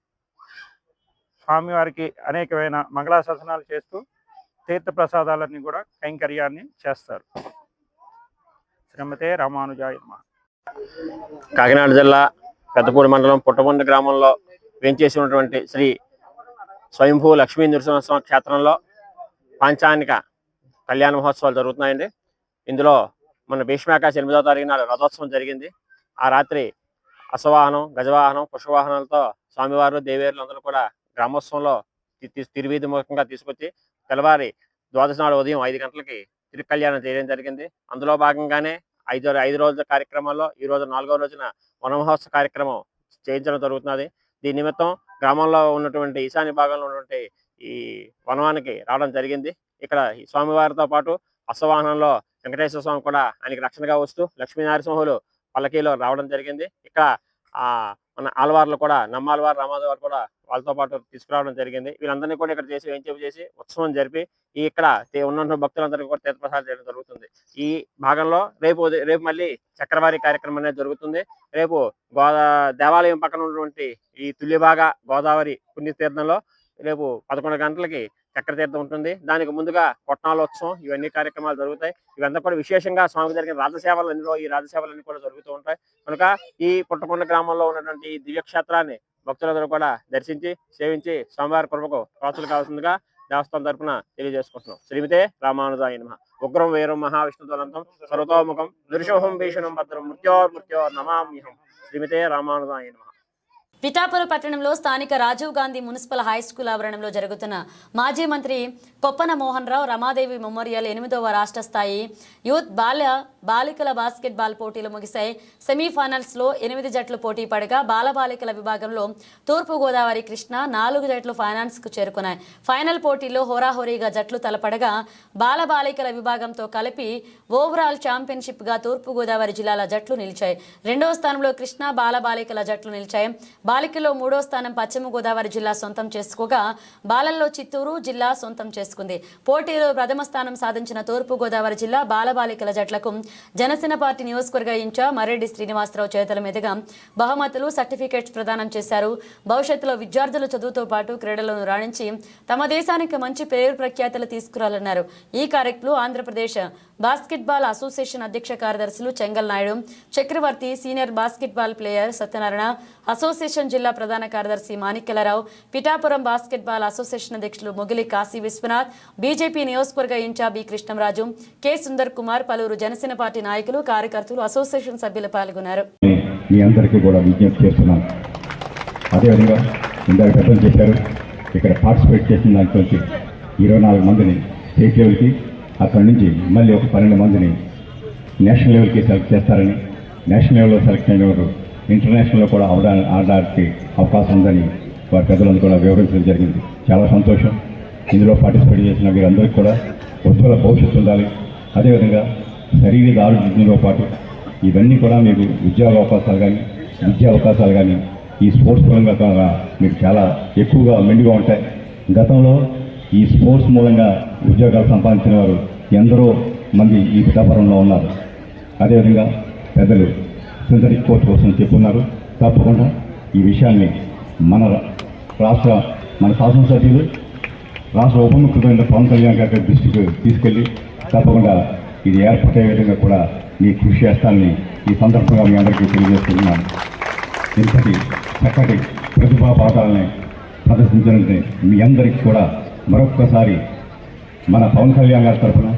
స్వామివారికి అనేకమైన మంగళాశాసనాలు చేస్తూ తీర్థప్రసాదాలన్నీ కూడా కైంకర్యాన్ని చేస్తారు. శ్రీమతే రామానుజాయ నమః.
కాకినాడ జిల్లా పెద్దపూడి మండలం పుట్టకొండ గ్రామంలో వేంచేసి ఉన్నటువంటి శ్రీ స్వయంభూ లక్ష్మీ నరసింహస్వామి క్షేత్రంలో పాంచానిక కళ్యాణ మహోత్సవాలు జరుగుతున్నాయండి. ఇందులో మన భీష్మాకాశ 8వ తారీఖు నాడు రథోత్సవం జరిగింది. ఆ రాత్రి అశ్వవాహనం, గజవాహనం, పుష్పవాహనాలతో స్వామివారు, దేవేరులు అందరూ కూడా గ్రామోత్సవంలో తిరువీధి ముఖంగా తీసుకొచ్చి తెల్లవారి ద్వాదశి నాడు ఉదయం 5 గంటలకి తిరుగు కళ్యాణం చేయడం జరిగింది. అందులో భాగంగానే 5 రోజుల కార్యక్రమంలో ఈరోజు 4వ రోజున వనమహోత్సవ కార్యక్రమం చేయించడం జరుగుతున్నది. దీని నిమిత్తం గ్రామంలో ఉన్నటువంటి ఈశాన్య భాగంలో ఉన్నటువంటి ఈ వనవానికి రావడం జరిగింది. ఇక్కడ స్వామివారితో పాటు అశ్వవాహనంలో వెంకటేశ్వర స్వామి కూడా ఆయనకి రక్షణగా వస్తూ లక్ష్మీనరసింహులు పల్లకీలో రావడం జరిగింది. ఇక్కడ మన ఆళ్వార్లు కూడా, నమ్మాళ్వారు, రామాదేవి వారు కూడా వాళ్ళతో పాటు తీసుకురావడం జరిగింది. వీళ్ళందరినీ కూడా ఇక్కడ చేసి ఉత్సవం జరిపి ఇక్కడ ఉన్న భక్తులందరికీ కూడా తీర్థప్రసాదం చేయడం జరుగుతుంది. ఈ భాగంలో రేపు మళ్ళీ చక్రవారి కార్యక్రమం అనేది జరుగుతుంది. రేపు దేవాలయం పక్కన ఉన్నటువంటి ఈ తుల్యభాగ గోదావరి పుణ్యతీర్థంలో రేపు 11 గంటలకి చక్రతీర్థం ఉంటుంది. దానికి ముందుగా కొట్నాలోత్సవం, ఇవన్నీ కార్యక్రమాలు జరుగుతాయి. ఇవంతా కూడా విశేషంగా స్వామికి జరిగిన రాజసేవలన్నీ ఈ రాజసేవలన్నీ కూడా జరుగుతూ ఉంటాయి. కనుక ఈ పుట్టకొండ గ్రామంలో ఉన్నటువంటి ఈ దివ్యక్షేత్రాన్ని భక్తులందరూ కూడా దర్శించి సేవించి స్వామివారి కృపకు పాత్రలు కావాల్సిందిగా దేవస్థానం తరఫున తెలియజేసుకుంటున్నాం. శ్రీమతే రామానుజాయ నమః. ఉగ్రం వీరం మహావిష్ణుదలంతం సర్వతోముఖం నిర్షోహం భీషణం భద్రం మృత్యోర్ నమామ్యహం. శ్రీమతే రామానుజాయ నమః.
పిఠాపురం పట్టణంలో స్థానిక Rajiv Gandhi municipal high school ఆవరణంలో జరుగుతున్న మాజీ మంత్రి కొప్పన మోహన్ రావు రమాదేవి మెమోరియల్ 8వ రాష్ట్ర స్థాయి యూత్ బాలికల బాస్కెట్బాల్ పోటీలు ముగిశాయి. సెమీఫైనల్స్లో 8 జట్లు పోటీ పడగా బాలబాలికల విభాగంలో తూర్పుగోదావరి, కృష్ణా 4 జట్లు ఫైనల్స్కు చేరుకున్నాయి. ఫైనల్ పోటీలో హోరాహోరీగా జట్లు తలపడగా బాలబాలికల విభాగంతో కలిపి ఓవరాల్ ఛాంపియన్షిప్గా తూర్పుగోదావరి జిల్లాల జట్లు నిలిచాయి. 2వ స్థానంలో కృష్ణా బాలబాలికల జట్లు నిలిచాయి. బాలికల్లో 3వ స్థానం పశ్చిమ గోదావరి జిల్లా సొంతం చేసుకోగా బాలల్లో చిత్తూరు జిల్లా సొంతం చేసుకుంది. పోటీలో ప్రథమ స్థానం సాధించిన తూర్పు గోదావరి జిల్లా బాలబాలికల జట్లకు జనసేన పార్టీ నియోజకవర్గ ఇన్ఛార్జ్ మర్రెడ్డి శ్రీనివాసరావు చేతుల మీదుగా బహుమతులు, సర్టిఫికేట్స్ ప్రదానం చేశారు. భవిష్యత్తులో విద్యార్థుల చదువుతో పాటు క్రీడలను రాణించి తమ దేశానికి మంచి పేరు ప్రఖ్యాతులు తీసుకురాలన్నారు. ఈ కార్యక్రమంలో ఆంధ్రప్రదేశ్ బాస్కెట్బాల్ అసోసియేషన్ అధ్యక్ష కార్యదర్శులు Chengal Naidu, Chakravarthi, senior basketball player Satyanarayana, association జిల్లా ప్రధాన కార్యదర్శి మాణిక్యలరావు, పిఠాపురం బాస్కెట్బాల్ అసోసియేషన్ అధ్యక్షులు మొగిలి కాశీ విశ్వనాథ్, బీజేపీ నియోజకవర్గ incharge B Krishnamraju, K Sundar Kumar, పలువురు జనసేన పార్టీ నాయకులు, కార్యకర్తలు, అసోసియేషన్ సభ్యులు పాల్గొన్నారు.
మీ అందరికీ కూడా విజ్ఞప్తి చేస్తున్నాను. అదేవిధంగా ఇందాక పెద్దలు చెప్పారు, ఇక్కడ పార్టిసిపేట్ చేసిన దాంట్లో 24 మందిని స్టేట్ లెవెల్కి, అక్కడి నుంచి మళ్ళీ ఒక 12 మందిని నేషనల్ లెవెల్కి సెలెక్ట్ చేస్తారని, నేషనల్ లెవెల్లో సెలెక్ట్ అయిన వారు ఇంటర్నేషనల్లో కూడా ఆడడానికి అవకాశం ఉందని వారి పెద్దలందరూ కూడా వివరించడం జరిగింది. చాలా సంతోషం. ఇందులో పార్టిసిపేట్ చేసిన వీరందరికీ కూడా ఉజ్వల భవిష్యత్తు ఉండాలి. అదేవిధంగా శారీరక ఆరోగ్యంతో పాటు ఇవన్నీ కూడా మీకు ఉద్యోగ అవకాశాలు కానీ ఈ స్పోర్ట్స్ మూలంగా మీకు చాలా ఎక్కువగా మెండుగా ఉంటాయి. గతంలో ఈ స్పోర్ట్స్ మూలంగా ఉద్యోగాలు సంపాదించిన వారు ఎందరో మంది ఈ పిఠాపురంలో ఉన్నారు. అదేవిధంగా పెద్దలు సింథటిక్ కోచ్ కోసం చెప్పున్నారు. తప్పకుండా ఈ విషయాన్ని మన శాసనసభ్యులు, రాష్ట్ర ఉప ముఖ్యమంత్రి పవన్ కళ్యాణ్ గారి దృష్టికి తీసుకెళ్ళి తప్పకుండా ఇది ఏర్పడే విధంగా కూడా మీ కృషి చేస్తానని ఈ సందర్భంగా మీ అందరికీ తెలియజేస్తున్నాను. ఇంతటి చక్కటి ప్రతిభా పాఠాలని ప్రదర్శించడానికి మీ అందరికీ కూడా మరొక్కసారి మన పవన్ కళ్యాణ్ గారి తరఫున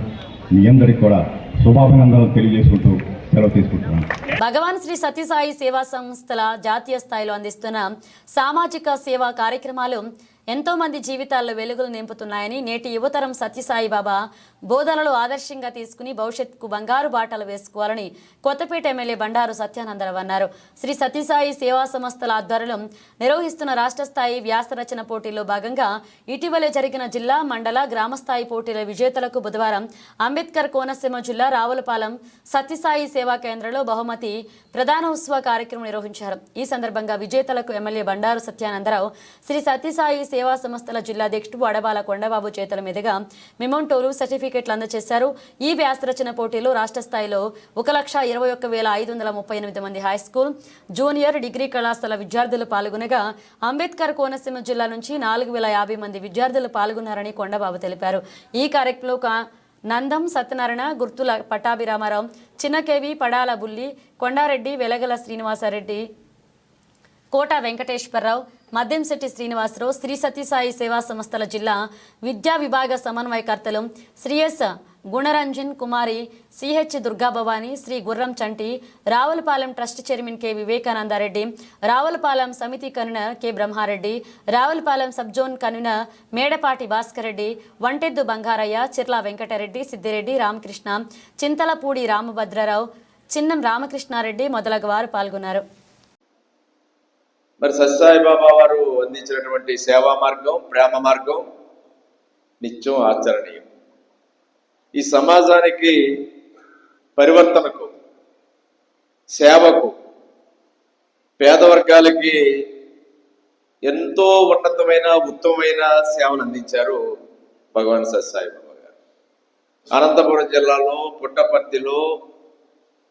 మీ అందరికీ కూడా శుభాభినందనలు తెలియజేసుకుంటూ సెలవు తీసుకుంటున్నాను.
భగవాన్ శ్రీ సత్యసాయి సేవా సంస్థల జాతీయ స్థాయిలో అందిస్తున్న సామాజిక సేవా కార్యక్రమాలు ఎంతో మంది జీవితాల్లో వెలుగులు నింపుతున్నాయని నేటి యువతరం సత్యసాయి బాబా బోధనలు ఆదర్శంగా తీసుకుని భవిష్యత్తుకు బంగారు బాటలు వేసుకోవాలని కొత్తపేట ఎమ్మెల్యే బండారు సత్యానందరావు అన్నారు. శ్రీ సత్యసాయి సేవా సంస్థల ఆధ్వర్యంలో నిర్వహిస్తున్న రాష్ట్ర స్థాయి వ్యాసరచన పోటీల్లో భాగంగా ఇటీవలే జరిగిన జిల్లా, మండల, గ్రామస్థాయి పోటీల విజేతలకు బుధవారం అంబేద్కర్ కోనసీమ జిల్లా రావులపాలెం సత్యసాయి సేవా కేంద్రంలో బహుమతి ప్రధానోత్సవ కార్యక్రమం నిర్వహించారు. ఈ సందర్భంగా విజేతలకు ఎమ్మెల్యే బండారు సత్యానందరావు శ్రీ సత్యసాయి సేవా సంస్థల జిల్లా అధ్యక్షుడు అడబాల కొండబాబు చేతుల మీదుగా మెమోంటోలు, సర్టిఫికెట్లు అందజేశారు. ఈ వ్యాసరచన పోటీలో రాష్ట్ర స్థాయిలో 1,21,538 మంది హైస్కూల్, జూనియర్, డిగ్రీ కళాశాల విద్యార్థులు పాల్గొనగా అంబేద్కర్ కోనసీమ జిల్లా నుంచి 4,050 మంది విద్యార్థులు పాల్గొన్నారని కొండబాబు తెలిపారు. ఈ కార్యక్రమంలో నందం సత్యనారాయణ, గుర్తుల పట్టాభిరామారావు, చిన్నకేవి, పడాల బుల్లి, కొండారెడ్డి, వెలగల శ్రీనివాసరెడ్డి, కోట వెంకటేశ్వరరావు, మద్యంశెట్టి శ్రీనివాసరావు, శ్రీ సత్యసాయి సేవా సంస్థల జిల్లా విద్యా విభాగ సమన్వయకర్తలు Shri S Gunaranjan Kumari, CH Durgabhavani, Shri Gurram Chanti, Ravulapalem trust chairman K Vivekanandareddy, Ravulapalem సమితి convener K Brahmareddy, Ravulapalem sub zone convener Medapati Bhaskar Reddy, Vantheddu Bangarayya, Chirla Venkatareddy, Siddireddy, Ramakrishna, Chintalapudi Ramabhadrarao, Chinnam Ramakrishnareddy మొదలగు వారు పాల్గొన్నారు.
మరి సత్యసాయి బాబా వారు అందించినటువంటి సేవా మార్గం, ప్రేమ మార్గం నిత్యం ఆచరణీయం. ఈ సమాజానికి పరివర్తనకు, సేవకు, పేద వర్గాలకి ఎంతో ఉన్నతమైన, ఉత్తమమైన సేవలు అందించారు భగవాన్ సత్యసాయి బాబా గారు. అనంతపురం జిల్లాలో పుట్టపర్తిలో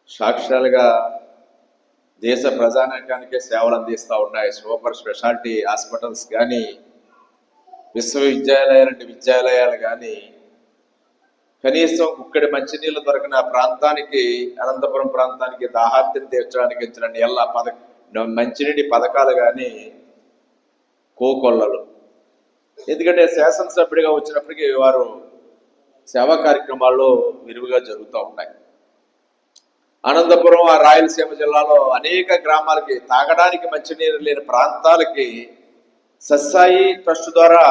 సాక్షాలుగా దేశ ప్రజానీకానికే సేవలు అందిస్తూ ఉన్నాయి. సూపర్ స్పెషాలిటీ హాస్పిటల్స్ కానీ, విద్యాలయాలు కానీ, కనీసం కుక్కడి మంచినీళ్ళు దొరికిన ప్రాంతానికి, అనంతపురం ప్రాంతానికి దాహార్తిని తీర్చడానికి ఇచ్చిన నీళ్ళ మంచినీటి పథకాలు కానీ కోకొల్లలు. ఎందుకంటే శాసనసభ్యుడిగా వచ్చినప్పటికీ వారు సేవా కార్యక్రమాల్లో విరివిగా జరుగుతూ ఉన్నాయి. అనంతపురం, ఆ రాయలసీమ జిల్లాలో అనేక గ్రామాలకి తాగడానికి మంచినీరు లేని ప్రాంతాలకి సత్యసాయి ట్రస్ట్ ద్వారా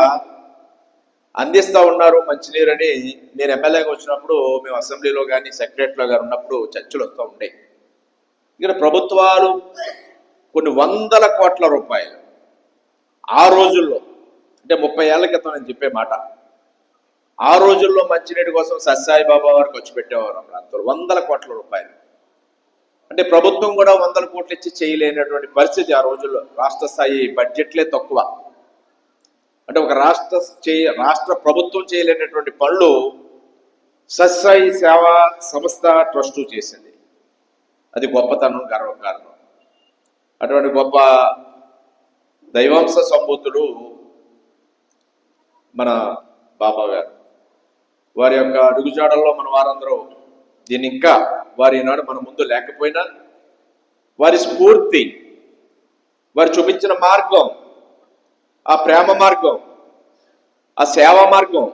అందిస్తూ ఉన్నారు మంచినీరు అని నేను ఎమ్మెల్యేగా వచ్చినప్పుడు, మేము అసెంబ్లీలో కానీ సెక్రటరీలో కానీ ఉన్నప్పుడు చర్చలు వస్తూ ఉండేవి. ఇక్కడ ప్రభుత్వాలు కొన్ని వందల కోట్ల రూపాయలు ఆ రోజుల్లో, అంటే 30 ఏళ్ల క్రితం నేను చెప్పే మాట, ఆ రోజుల్లో మంచినీటి కోసం సత్యసాయి బాబా వారికి వచ్చి పెట్టేవారు. ప్రాంతంలో 100 కోట్ల రూపాయలు. అంటే ప్రభుత్వం కూడా 100 కోట్లు ఇచ్చి చేయలేనటువంటి పరిస్థితి ఆ రోజుల్లో. రాష్ట్ర స్థాయి బడ్జెట్లే తక్కువ. అంటే ఒక రాష్ట్ర ప్రభుత్వం చేయలేనటువంటి పనులు సత్యసాయి సేవా సంస్థ ట్రస్టు చేసింది. అది గొప్పతనం, గర్వకారణం. అటువంటి గొప్ప దైవాంశ సంభూతుడు మన బాబా గారు. వారి యొక్క అడుగుజాడల్లో మన వారందరూ దీన్ని ఇంకా వారి నాడు మన ముందు లేకపోయినా వారి స్ఫూర్తి, వారు చూపించిన మార్గం, ఆ ప్రేమ మార్గం, ఆ సేవా మార్గం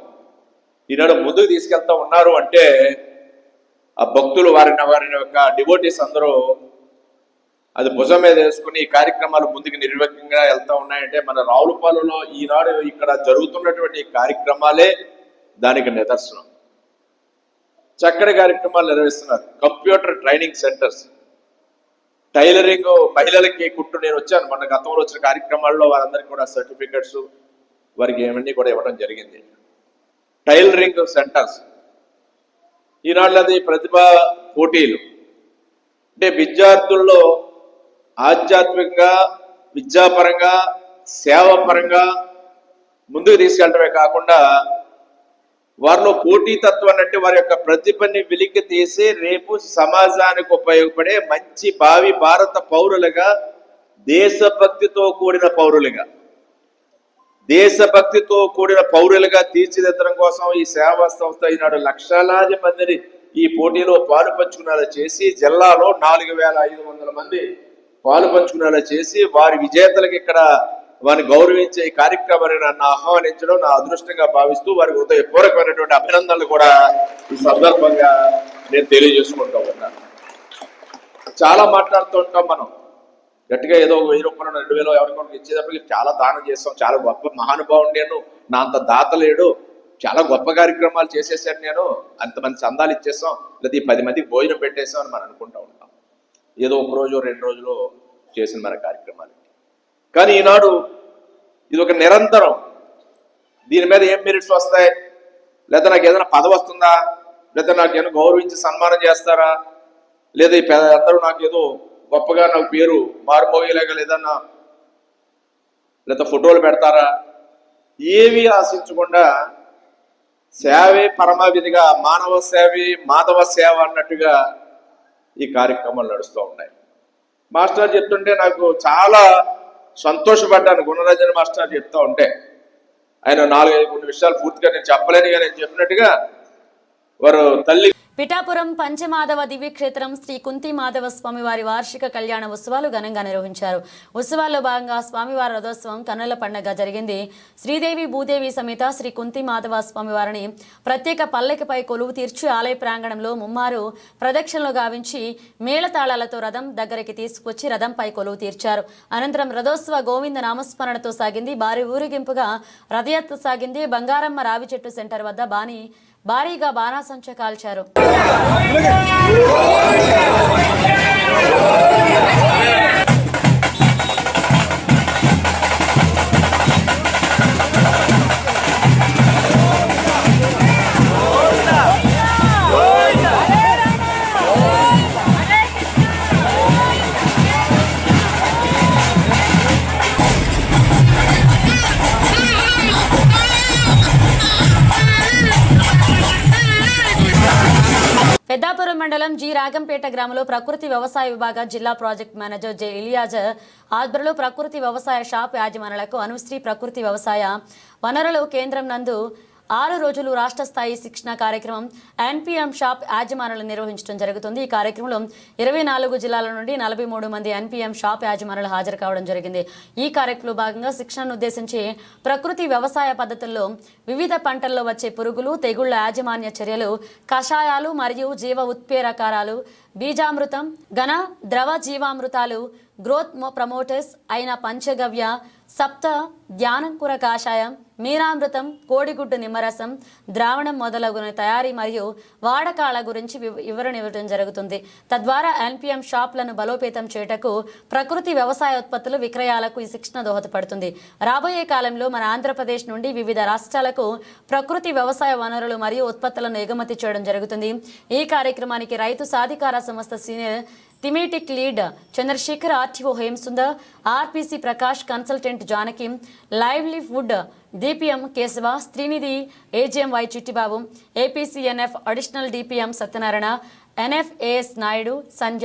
ఈనాడు ముందుకు తీసుకెళ్తా ఉన్నారు అంటే ఆ భక్తులు వారి యొక్క డివోటీస్ అందరూ అది భుజం మీద వేసుకుని ఈ కార్యక్రమాలు ముందుకు నిర్విఘ్నంగా వెళ్తా ఉన్నాయంటే మన రావులపాలెంలో ఈనాడు ఇక్కడ జరుగుతున్నటువంటి కార్యక్రమాలే దానికి నిదర్శనం. చక్కటి కార్యక్రమాలు నిర్వహిస్తున్నారు. కంప్యూటర్ ట్రైనింగ్ సెంటర్స్, టైలరింగ్, మహిళలకి కుట్టు. నేను వచ్చాను మొన్న గతంలో వచ్చిన కార్యక్రమాల్లో వారందరికీ కూడా సర్టిఫికెట్స్ వారికి ఏమన్నీ కూడా ఇవ్వడం జరిగింది. టైలరింగ్ సెంటర్స్ ఈనాడు అది ప్రతిభా పోటీలు. అంటే విద్యార్థుల్లో ఆధ్యాత్మికంగా, విద్యాపరంగా, సేవాపరంగా ముందుకు తీసుకెళ్ళడమే కాకుండా వారిలో పోటీతత్వాన్ని, అంటే వారి యొక్క ప్రతిభని వెలికి తీసి రేపు సమాజానికి ఉపయోగపడే మంచి భావి భారత పౌరులుగా, దేశభక్తితో కూడిన పౌరులుగా తీర్చిదిద్దడం కోసం ఈ సేవా సంస్థ ఈనాడు లక్షలాది మందిని ఈ పోటీలో పాలు పంచుకునేలా చేసి జిల్లాలో 4,500 మంది పాలు పంచుకునేలా చేసి వారి విజేతలకు ఇక్కడ వారిని గౌరవించే ఈ కార్యక్రమాన్ని నన్ను ఆహ్వానించడం నా అదృష్టంగా భావిస్తూ వారికి హృదయపూర్వకమైనటువంటి అభినందనలు కూడా ఈ సందర్భంగా నేను తెలియజేసుకుంటూ ఉన్నాను. చాలా మాట్లాడుతూ ఉంటాం మనం, గట్టిగా ఏదో 1000 రూపాయలు 2000 ఎవరికొకరికి ఇచ్చేటప్పటికి చాలా దానం చేస్తాం, చాలా గొప్ప మహానుభావుడు నేను, నా అంత దాత లేడు, చాలా గొప్ప కార్యక్రమాలు చేసేసాను నేను, అంతమంది చందాలు ఇచ్చేస్తాం, లేదా 10 మందికి భోజనం పెట్టేస్తాం అని మనం అనుకుంటూ ఉంటాం, ఏదో 1 రోజు 2 రోజులు చేసిన మన కార్యక్రమాలు. కానీ ఈనాడు ఇది ఒక నిరంతరం, దీని మీద ఏం మెరిట్స్ వస్తాయి, లేదా నాకు ఏదైనా పదవి వస్తుందా, లేదా నాకు ఏమైనా గౌరవించి సన్మానం చేస్తారా, లేదా అందరూ నాకు ఏదో గొప్పగా నాకు పేరు మారుమోగేలాగా లేదన్నా లేదా ఫోటోలు పెడతారా, ఏవి ఆశించకుండా సేవే పరమావిధిగా మానవ సేవే మాధవ సేవ అన్నట్టుగా ఈ కార్యక్రమాలు నడుస్తూ ఉన్నాయి. మాస్టర్ చెప్తుంటే నాకు చాలా సంతోషపడ్డాను. గుణరాజన్ మాస్టర్ చెప్తా ఉంటే ఆయన 4-5 కొన్ని విషయాలు పూర్తిగా నేను చెప్పలేను, కానీ నేను చెప్పినట్టుగా వారు తల్లి
పిఠాపురం పంచమాధవ దివ్యక్షేత్రం శ్రీ కుంతి మాధవ స్వామివారి వార్షిక కళ్యాణ ఉత్సవాలు ఘనంగా నిర్వహించారు. ఉత్సవాల్లో భాగంగా స్వామివారి రథోత్సవం కన్నుల పండుగ జరిగింది. శ్రీదేవి భూదేవి సమేత శ్రీ కుంతి మాధవ స్వామివారిని ప్రత్యేక పల్లకిపై కొలువు తీర్చి ఆలయ ప్రాంగణంలో ముమ్మారు ప్రదక్షిణలు గావించి మేళతాళాలతో రథం దగ్గరికి తీసుకొచ్చి రథంపై కొలువు తీర్చారు. అనంతరం రథోత్సవ గోవింద నామస్మరణతో సాగింది. భారీ ఊరేగింపుగా రథయాత్ర సాగింది. బంగారమ్మ రావి చెట్టు సెంటర్ వద్ద భారీగా బాణాసంచ కాల్చారు. పెద్దాపురం మండలం జి రాగంపేట గ్రామంలో ప్రకృతి వ్యవసాయ విభాగ జిల్లా ప్రాజెక్ట్ మేనేజర్ జె ఇలియాజ్ ఆధ్వర్యంలో ప్రకృతి వ్యవసాయ షాప్ యాజమానులకు అనుశ్రీ ప్రకృతి వ్యవసాయ వనరుల కేంద్రం నందు 6 రోజులు రాష్ట్ర స్థాయి శిక్షణ కార్యక్రమం ఎన్పిఎం షాప్ యాజమానులు నిర్వహించడం జరుగుతుంది. ఈ కార్యక్రమంలో 24 జిల్లాల నుండి 43 మంది ఎన్పిఎం షాప్ యాజమానులు హాజరు కావడం జరిగింది. ఈ కార్యక్రమంలో భాగంగా శిక్షణను ఉద్దేశించి ప్రకృతి వ్యవసాయ పద్ధతుల్లో వివిధ పంటల్లో వచ్చే పురుగులు, తెగుళ్ల యాజమాన్య చర్యలు, కషాయాలు మరియు జీవ ఉత్ప్రేరకాలు, బీజామృతం, ఘన ద్రవ జీవామృతాలు, గ్రోత్ ప్రమోటర్స్ అయిన పంచగవ్య, సప్త ధ్యానంకుర కాషాయం, మీరామృతం, కోడిగుడ్డు నిమ్మరసం, ద్రావణం మొదలగున తయారీ మరియు వాడకాల గురించి వివరణ ఇవ్వడం జరుగుతుంది. తద్వారా ఎన్పిఎం షాప్లను బలోపేతం చేయటకు ప్రకృతి వ్యవసాయ ఉత్పత్తులు విక్రయాలకు ఈ శిక్షణ దోహదపడుతుంది. రాబోయే కాలంలో మన ఆంధ్రప్రదేశ్ నుండి వివిధ రాష్ట్రాలకు ప్రకృతి వ్యవసాయ వనరులు మరియు ఉత్పత్తులను ఎగుమతి చేయడం జరుగుతుంది. ఈ కార్యక్రమానికి రైతు సాధికార సంస్థ senior thematic lead Chandrasekhar, RTO Hemasundar, RPC Prakash, consultant Janaki, livelihood DPM Keshava, Srinidhi, AGM Y Chittibabu, APCNF additional DPM Satyanarayana, NFAS Naidu, Sanja,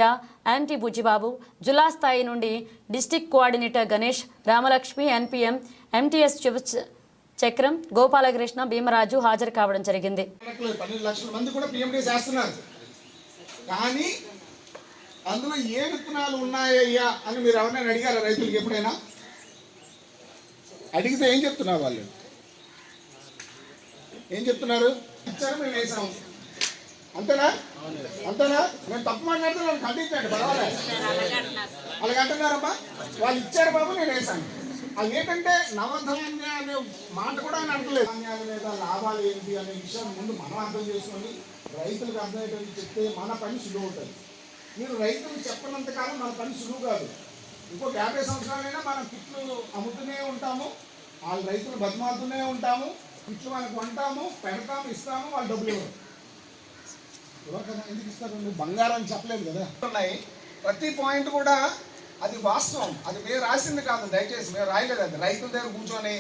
NT Bujjibabu, జిల్లా స్థాయి నుండి district coordinator Ganesh, Ramalakshmi, NPM, MTS Chakram, Gopalakrishna, Bhimaraju హాజరు కావడం జరిగింది.
12 లక్షల మంది కూడా పిఎండి చేస్తున్నారు. కానీ అందులో ఏ విత్తనాలు ఉన్నాయ్యా అని మీరు ఎవరైనా అడిగారా రైతులకు ఎప్పుడైనా? అడిగితే ఏం చెప్తున్నారు వాళ్ళు? ఏం చెప్తున్నారు? ఇచ్చారు, మేము వేసాము, అంతేనా? అంతేనా? నేను తప్పు మాట్లాడితే వాళ్ళు ఖండించండి, పర్వాలేదు. అలాగే అంటున్నారమ్మా, వాళ్ళు ఇచ్చారు బాబు, నేను వేసాను. అది ఏంటంటే నవధాన్య అనే మాట కూడా ఆయన అంటలేదు. ధాన్యాల మీద లాభాలు ఏంటి అనే విషయాన్ని ముందు మనం అర్థం చేసుకొని రైతులకు అర్థమయ్యేటట్టు చెప్తే మన పని సులువు అవుతుంది. మీరు రైతులు చెప్పనంత కాలం మన పని సులువు కాదు. ఇంకొక 50 సంవత్సరాలైనా మనం కిట్లు అమ్ముతూనే ఉంటాము, వాళ్ళు రైతులు బతిమాలుతూనే ఉంటాము, కిట్లు మనకు కొంటాము, పెడతాము, ఇస్తాము, వాళ్ళు డబ్బులు ఇవ్వరు. కదా, ఎందుకు ఇస్తారు? బంగారం అని చెప్పలేదు కదా. ఉన్నాయి ప్రతి పాయింట్ కూడా అది వాస్తవం, అది మీరు రాసింది కాదు, దయచేసి మేము రాయలేదు. అది రైతుల దగ్గర కూర్చొని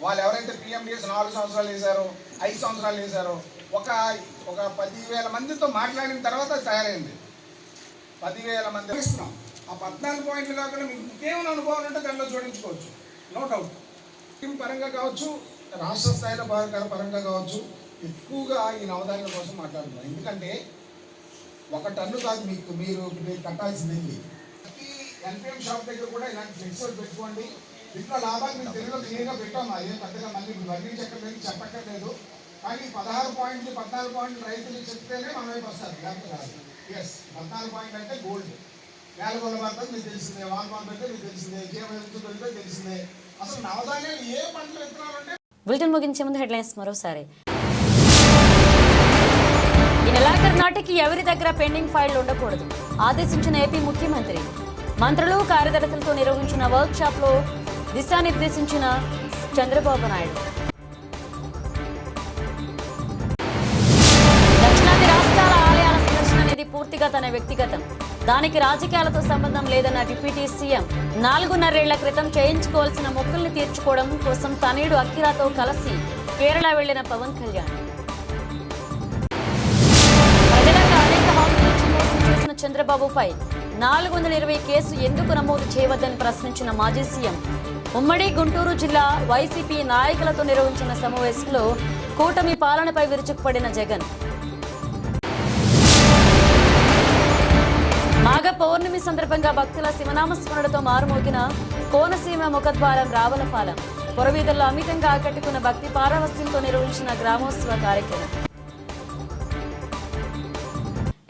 వాళ్ళు ఎవరైతే పిఎండిఎస్ 4 సంవత్సరాలు వేశారో, 5 సంవత్సరాలు వేశారో, ఒక 10,000 మందితో మాట్లాడిన తర్వాత అది తయారైంది. 10,000 మంది ఇస్తున్నాం. ఆ 14 పాయింట్లు కాకుండా మీకు ఇంకేమైనా అనుభవం ఉంటే దానిలో జోడించుకోవచ్చు, నో డౌట్. టీం పరంగా కావచ్చు, రాష్ట్ర స్థాయిలో పరంగా కావచ్చు, ఎక్కువగా ఈ నవధాన్యాల కోసం మాట్లాడుతున్నాం. ఎందుకంటే 1 టన్ను కాదు మీరు కట్టాల్సింది వెళ్ళి ఎన్పిఎం షాప్ దగ్గర కూడా ఇలాంటి ఫ్లెక్సీలు పెట్టుకోండి. ఇంట్లో లాభాలు మీకు తెలుగులో క్లియర్గా పెట్టాము. అదే పెద్దగా మళ్ళీ వర్ణించక్కర్లేదు, చెప్పక్కర్లేదు. కానీ 16 పాయింట్లు 14 పాయింట్లు రైతులు చెప్తేనే మన వైపు వస్తారు, లేకపోతే కాదు. ఎస్, 14 పాయింట్లు అంటే గోల్డ్. నేలగొల్ల పడుతుంది మీకు తెలిసిందే, వాల్మాల్ పెడితే మీకు తెలిసిందే, జీవనెత్తు పెడితే తెలిసిందే. అసలు నవధాన్యాలు ఏ పంటలు విత్తనాలంటే.
బులెటిన్ ముగించే ముందు హెడ్లైన్స్ మరోసారి. ఈ నెలాఖరు నాటికి ఎవరి దగ్గర పెండింగ్ ఫైళ్లు ఉండకూడదు ఆదేశించిన ఏపీ ముఖ్యమంత్రి. మంత్రులు కార్యదర్శులతో నిర్వహించిన వర్క్ షాప్ లో దిశానిర్దేశించిన చంద్రబాబు నాయుడు. దక్షిణాది రాష్ట్రాల ఆలయాల సందర్శన అనేది పూర్తిగా తన వ్యక్తిగతం, దానికి రాజకీయాలతో సంబంధం లేదన్న డిప్యూటీ సీఎం. 4.5 ఏళ్ల క్రితం చేయించుకోవాల్సిన మొక్కుల్ని తీర్చుకోవడం కోసం తనయుడు అఖిరాతో కలిసి కేరళ వెళ్లిన పవన్ కళ్యాణ్. ప్రజలకు అనేక హామీలు ఇచ్చి మోసం చేసిన చంద్రబాబుపై 420 కేసు ఎందుకు నమోదు చేయవద్దని ప్రశ్నించిన మాజీ సీఎం. ఉమ్మడి గుంటూరు జిల్లా వైసీపీ నాయకులతో నిర్వహించిన సమావేశంలో కూటమి పాలనపై విరుచుకుపడిన జగన్. మాఘ పౌర్ణమి సందర్భంగా భక్తుల శివనామస్మరణతో మారుమోగిన కోనసీమ ముఖద్వారం రావులపాలెం. పురవీధుల్లో అమితంగా ఆకట్టుకున్న భక్తి పారవస్యంతో నిర్వహించిన గ్రామోత్సవ కార్యక్రమం.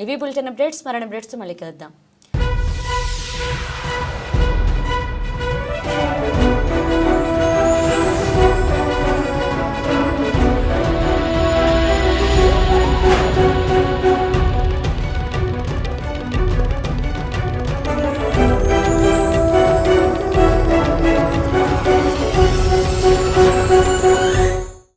ఇవి బులెటిన్ అప్డేట్స్. మరిన్ని అప్డేట్స్ మళ్ళీ కలుద్దాం.